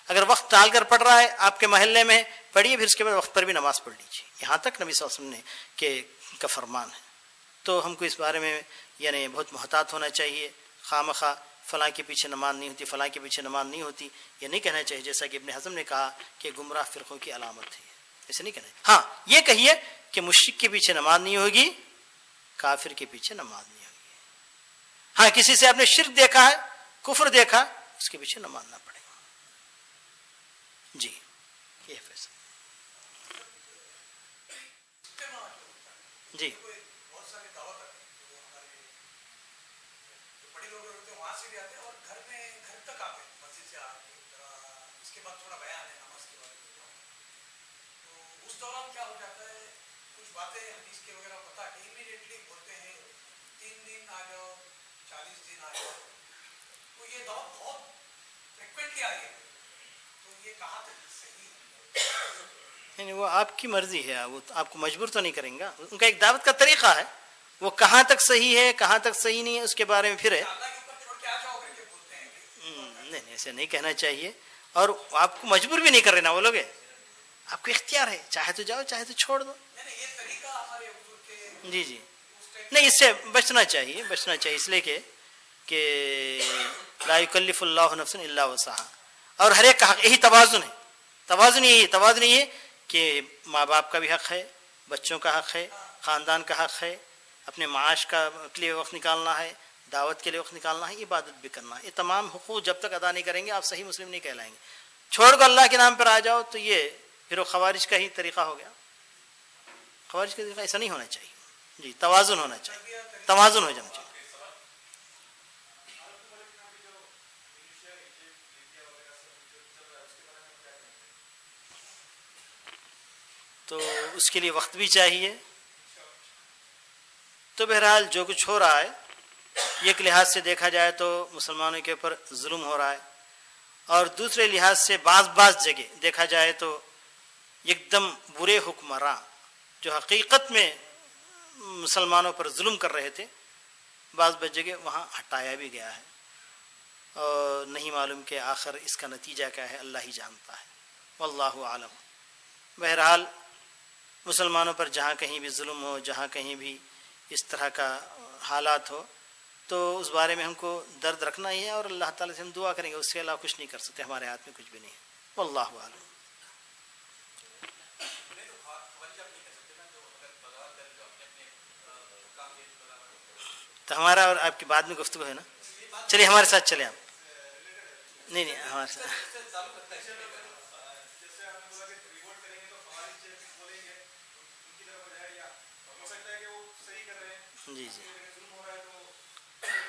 اگر وقت ٹال کر پڑھ رہا ہے آپ کے محلے میں پڑھیے، پھر اس کے بعد وقت پر بھی نماز پڑھ لیجیے. یہاں تک نبی صلی اللہ علیہ وسلم نے کا فرمان ہے. تو ہم کو اس بارے میں یعنی بہت محتاط ہونا چاہیے. خواہ فلاں کے پیچھے نماز نہیں ہوتی، فلاں کے پیچھے نماز نہیں ہوتی، یہ نہیں کہنا چاہیے. جیسا کہ ابن حزم نے کہا کہ گمراہ فرقوں کی علامت ہے، ایسے نہیں کہنا. ہاں یہ کہیے کہ مشرک کے پیچھے نماز نہیں ہوگی، کافر کے پیچھے نماز نہیں ہوگی. ہاں کسی سے آپ نے شرک دیکھا ہے، کفر دیکھا، اس کے پیچھے نماز نہ پڑھے. جی یہ فیصلہ. جی بہت سارے دعوت جو ہمارے جو بڑے لوگ ہوتے ہیں وہاں سے بھی آتے ہیں اور گھر میں گھر تک آتے ہیں مسجد سے آ کے اس کے بعد تھوڑا بیان ہے نماز کے بارے میں. تو اس دوران کیا ہو جاتا ہے کچھ باتیں حدیث کے وغیرہ پتا کہ امیڈیٹلی بولتے ہیں 3 دن آ جاؤ، 40 دن آ جاؤ. تو یہ دعوت بہت فریکوینٹلی آئی ہے. تو یہ کہاں تک صحیح ہے؟ یعنی وہ آپ کی مرضی ہے، وہ آپ کو مجبور تو نہیں کریں گا. ان کا ایک دعوت کا طریقہ ہے، وہ کہاں تک صحیح ہے کہاں تک صحیح نہیں ہے اس کے بارے میں پھر ہے. اللہ کے اوپر چھوڑ کے آ جاؤ کر کے بولتے ہیں کہ نہیں ایسے نہیں کہنا چاہیے. اور آپ کو مجبور بھی نہیں کر رہے نا وہ لوگ، آپ کو اختیار ہے، چاہے تو جاؤ چاہے تو چھوڑ دو. یہ طریقہ ہمارے حضور کے جی جی نہیں، اس سے بچنا چاہیے، بچنا چاہیے، اس لیے کہ لا یکلف اللہ نفسا الا وسعہا. اور ہر ایک کا حق، یہی توازن ہے. توازن یہ کہ ماں باپ کا بھی حق ہے، بچوں کا حق ہے، خاندان کا حق ہے، اپنے معاش کا کے لیے وقت نکالنا ہے، دعوت کے لیے وقت نکالنا ہے، عبادت بھی کرنا ہے. یہ تمام حقوق جب تک ادا نہیں کریں گے آپ صحیح مسلم نہیں کہلائیں گے. چھوڑ کر اللہ کے نام پر آ جاؤ تو یہ پھر وہ خوارج کا ہی طریقہ ہو گیا. خوارج کا طریقہ ایسا نہیں ہونا چاہیے. جی توازن ہونا چاہیے, توازن ہو جانا چاہیے. تو اس کے لیے وقت بھی چاہیے. تو بہرحال جو کچھ ہو رہا ہے ایک لحاظ سے دیکھا جائے تو مسلمانوں کے اوپر ظلم ہو رہا ہے, اور دوسرے لحاظ سے بعض جگہ دیکھا جائے تو ایک دم برے حکمراں جو حقیقت میں مسلمانوں پر ظلم کر رہے تھے, بعض جگہ وہاں ہٹایا بھی گیا ہے, اور نہیں معلوم کہ آخر اس کا نتیجہ کیا ہے, اللہ ہی جانتا ہے, واللہ عالم. بہرحال مسلمانوں پر جہاں کہیں بھی ظلم ہو, جہاں کہیں بھی اس طرح کا حالات ہو, تو اس بارے میں ہم کو درد رکھنا ہی ہے, اور اللہ تعالیٰ سے ہم دعا کریں گے, اس کے علاوہ کچھ نہیں کر سکتے, ہمارے ہاتھ میں کچھ بھی نہیں ہے, واللہ عالم. تو ہمارا اور آپ کی بعد میں گفتگو ہے نا, چلیے ہمارے ساتھ چلیں آپ. نہیں ہمارے ساتھ جی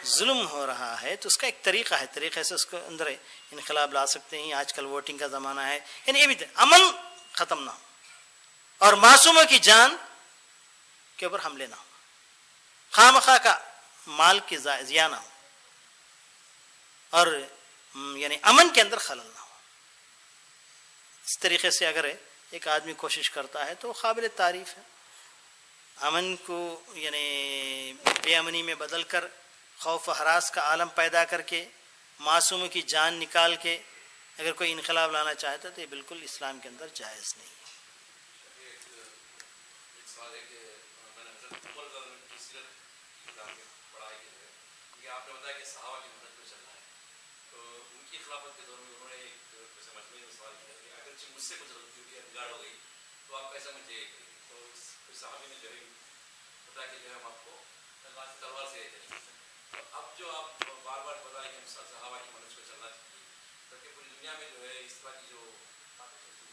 ظلم ہو رہا ہے تو اس کا ایک طریقہ ہے, طریقے سے اس کو اندر انقلاب لا سکتے ہیں. آج کل ووٹنگ کا زمانہ ہے, یعنی یہ بھی امن ختم نہ ہو اور معصوموں کی جان کے اوپر حملے نہ ہو, خواہ کا مال کی ضیاع نہ ہو, اور یعنی امن کے اندر خلل نہ ہو. اس طریقے سے اگر ایک آدمی کوشش کرتا ہے تو قابل تعریف ہے. امن کو یعنی بے امنی میں بدل کر خوف و ہراس کا عالم پیدا کر کے معصوموں کی جان نکال کے اگر کوئی انقلاب لانا چاہتا ہے تو یہ بالکل اسلام کے اندر جائز نہیں ہے. آپ نے بتایا کہ صحابہ کی مدد میں چلنا ہے, تو ان کی خلافت کے دور میں انہوں نے ایک ویسے مجموعی میں سوال کیا کہ اگرچہ مجھ سے کچھ غلطی ہوئی ہے, بگاڑ ہو گئی, تو آپ کیسا مجھے یہ کریں. تو اس صحابی نے جو ہے بتایا کہ جو ہے ہم آپ کو تلوار سے تو اب جو آپ بار بار بتا رہے کہ صحابہ کی مدد میں چلنا چاہیے, بلکہ پوری دنیا میں جو ہے اس طرح کی جو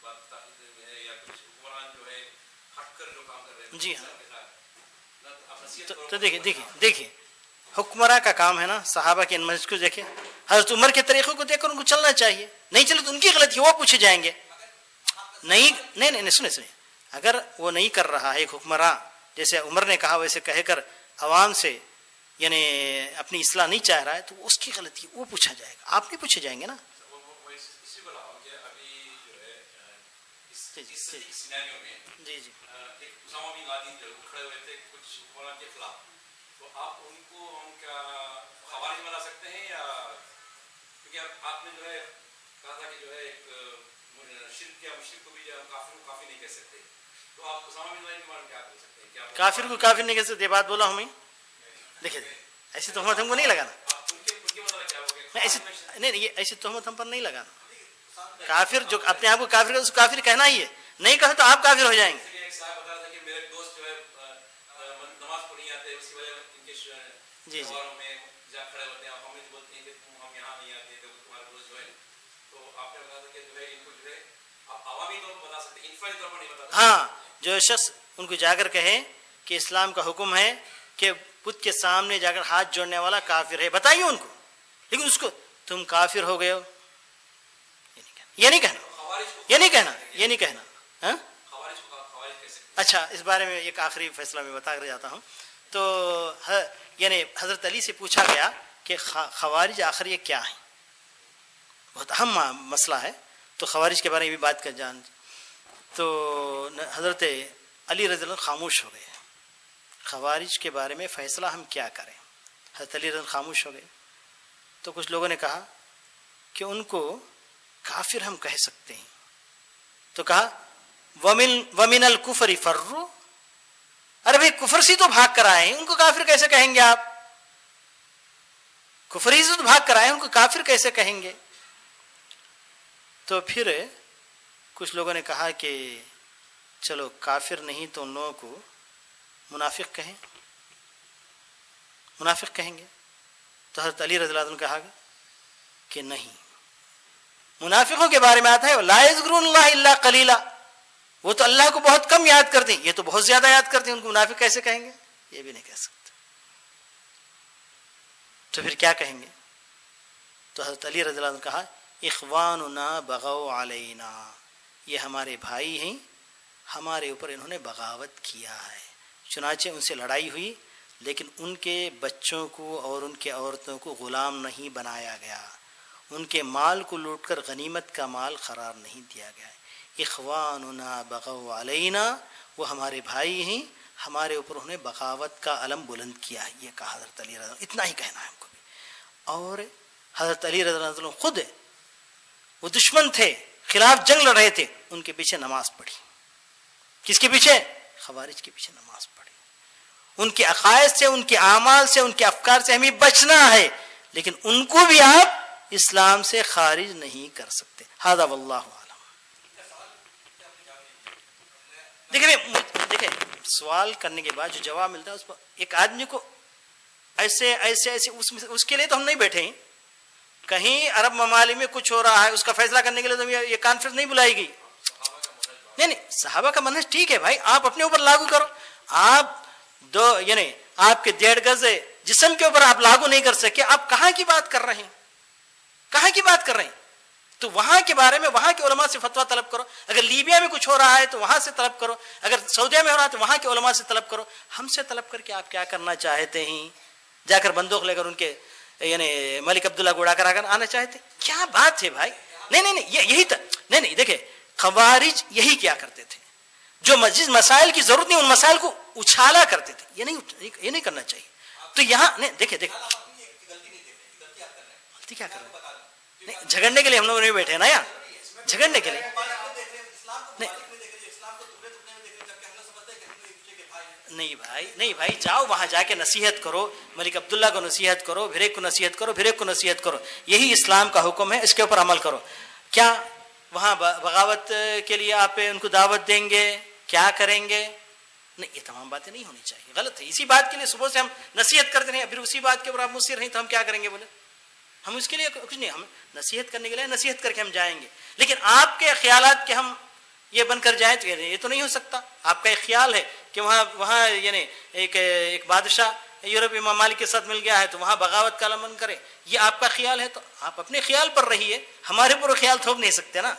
بات تاخیر میں ہے یا کچھ حکمران جو ہے ہٹ کر جو کام کر رہے ہیں, جی ہاں, تو دیکھیے حکمراں کا کام ہے نا, صحابہ کے منہج کو دیکھیں, حضرت عمر کے طریقوں کو دیکھ کر ان کو چلنا چاہیے. نہیں چلے تو ان کی غلطی وہ پوچھے جائیں گے. نہیں سنیں, اگر وہ نہیں کر رہا ہے ایک حکمراں, جیسے عمر نے کہا ویسے کہہ کر عوام سے یعنی اپنی اصلاح نہیں چاہ رہا ہے, تو اس کی غلطی وہ پوچھا جائے گا, آپ نہیں پوچھے جائیں گے نا. جی تو آپ ان کو ہم کیا خوارج بنا سکتے ہیں, یا کیونکہ آپ نے جو ہے کہا تھا کہ جو ہے ایک شرک یا مشرک کو بھی جو کافر کو کافی نہیں کہہ سکتے, تو آپ اسامہ بن لادن کے بارے میں کیا کہہ سکتے ہیں, کیا کافر کو کافر نہیں کہہ سکتے, بات بولا ہمیں. دیکھیے ایسی تہمت ہم کو نہیں لگانا, نہیں ایسی تہمت ہم پر نہیں لگانا. کافر جو اپنے آپ کو کافر ہے اس کو کافر کہنا ہی ہے, نہیں کہے تو آپ کافر ہو جائیں گے. جی ہاں, جو شخص ان کو جا کر کہے کہ اسلام کا حکم ہے کہ بت کے سامنے جا کر ہاتھ جوڑنے والا کافر ہے, بتائیے ان کو, لیکن اس کو تم کافر ہو گئے ہو یہ نہیں کہنا. اچھا, اس بارے میں ایک آخری فیصلہ میں بتا کر جاتا ہوں. تو یعنی حضرت علی سے پوچھا گیا کہ خوارج آخر یہ کیا ہے, بہت اہم مسئلہ ہے, تو خوارج کے بارے میں بھی بات کر جان. تو حضرت علی رضی اللہ خاموش ہو گئے, خوارج کے بارے میں فیصلہ ہم کیا کریں. حضرت علی رضی اللہ خاموش ہو گئے. تو کچھ لوگوں نے کہا کہ ان کو کافر ہم کہہ سکتے ہیں, تو کہا ومن الکفر فروا, ارے بھائی کفر سے تو بھاگ کر آئے ہیں, ان کو کافر کیسے کہیں گے آپ, کفر سے تو بھاگ کر آئے ہیں, ان کو کافر کیسے کہیں گے. تو پھر کچھ لوگوں نے کہا کہ چلو کافر نہیں تو ان لوگوں کو منافق کہیں گے. تو حضرت علی رضی اللہ عنہ کہا کہ نہیں, منافقوں کے بارے میں آتا ہے لا یذکرون اللہ الا قلیلا, وہ تو اللہ کو بہت کم یاد کرتے ہیں, یہ تو بہت زیادہ یاد کرتے ہیں, ان کو منافق کیسے کہیں گے. یہ بھی نہیں کہہ سکتے. تو پھر کیا کہیں گے؟ تو حضرت علی رضی اللہ عنہ نے کہا اخواننا بغوا علینا، یہ ہمارے بھائی ہیں، ہمارے اوپر انہوں نے بغاوت کیا ہے. چنانچہ ان سے لڑائی ہوئی، لیکن ان کے بچوں کو اور ان کے عورتوں کو غلام نہیں بنایا گیا، ان کے مال کو لوٹ کر غنیمت کا مال قرار نہیں دیا گیا. اخواننا بغوا علینا، وہ ہمارے بھائی ہیں، ہمارے اوپر انہوں نے بغاوت کا علم بلند کیا ہے. یہ کہا حضرت علی رضی اللہ عنہ. اتنا ہی کہنا ہے ہم کو بھی. اور حضرت علی رضی اللہ عنہ خود وہ دشمن تھے، خلاف جنگ لڑ رہے تھے، ان کے پیچھے نماز پڑھی. کس کے پیچھے؟ خوارج کے پیچھے نماز پڑھی. ان کے عقائد سے، ان کے اعمال سے، ان کے افکار سے ہمیں بچنا ہے، لیکن ان کو بھی آپ اسلام سے خارج نہیں کر سکتے. ھذا واللہ اعلم. دیکھیں سوال کرنے کے بعد جو جواب ملتا ہے اس پر ایک آدمی کو ایسے اس کے لیے تو ہم نہیں بیٹھے ہیں. کہیں عرب ممالک میں کچھ ہو رہا ہے، اس کا فیصلہ کرنے کے لیے تو یہ کانفرنس نہیں بلائی گئی. نہیں صحابہ کا منہج ٹھیک ہے بھائی، آپ اپنے اوپر لاگو کرو. آپ یعنی آپ کے 1.5 گز جسم کے اوپر آپ لاگو نہیں کر سکے، آپ کہاں کی بات کر رہے ہیں؟ کہاں کی بات کر رہے ہیں؟ تو وہاں کے بارے میں وہاں کے علماء سے فتویٰ طلب کرو. اگر لیبیا میں کچھ ہو رہا ہے تو وہاں سے طلب کرو، اگر سعودیہ میں ہو رہا ہے تو وہاں کے علماء سے طلب کرو. ہم سے طلب کر کے آپ کیا کرنا چاہتے ہیں؟ جا کر بندوق لے کر ان کے یعنی ملک عبداللہ کو اڑا کر آنا چاہتے؟ کیا بات ہے بھائی. نہیں یہی نہیں دیکھیں خوارج یہی کیا کرتے تھے، جو جس مسائل کی ضرورت نہیں ان مسائل کو اچھالا کرتے تھے. یہ نہیں کرنا چاہیے. تو یہاں نہیں دیکھیں غلطی کیا کر رہے ہیں؟ نہیں جھگڑنے کے لیے ہم لوگ نہیں بیٹھے نا یار، جھگڑنے کے لیے نہیں بھائی جاؤ وہاں جا کے نصیحت کرو، ملک عبداللہ کو نصیحت کرو، پھر ایک کو نصیحت کرو، پھر ایک کو نصیحت کرو. یہی اسلام کا حکم ہے، اس کے اوپر عمل کرو. کیا وہاں بغاوت کے لیے آپ ان کو دعوت دیں گے؟ کیا کریں گے؟ نہیں، یہ تمام باتیں نہیں ہونی چاہیے، غلط ہے. اسی بات کے لیے صبح سے ہم نصیحت کرتے رہے، پھر اسی بات کے اوپر آپ مصر رہیں تو ہم کیا کریں گے؟ بولے ہم اس کے لیے کچھ نہیں، ہم نصیحت کرنے کے لیے نصیحت کر کے ہم جائیں گے. لیکن آپ کے خیالات کے ہم یہ بن کر جائیں تو یہ تو نہیں ہو سکتا. آپ کا ایک خیال ہے کہ وہاں یعنی ایک بادشاہ یورپی ممالک کے ساتھ مل گیا ہے تو وہاں بغاوت کا عمل کرے، یہ آپ کا خیال ہے تو آپ اپنے خیال پر رہیے، ہمارے پر خیال تھوپ نہیں سکتے نا.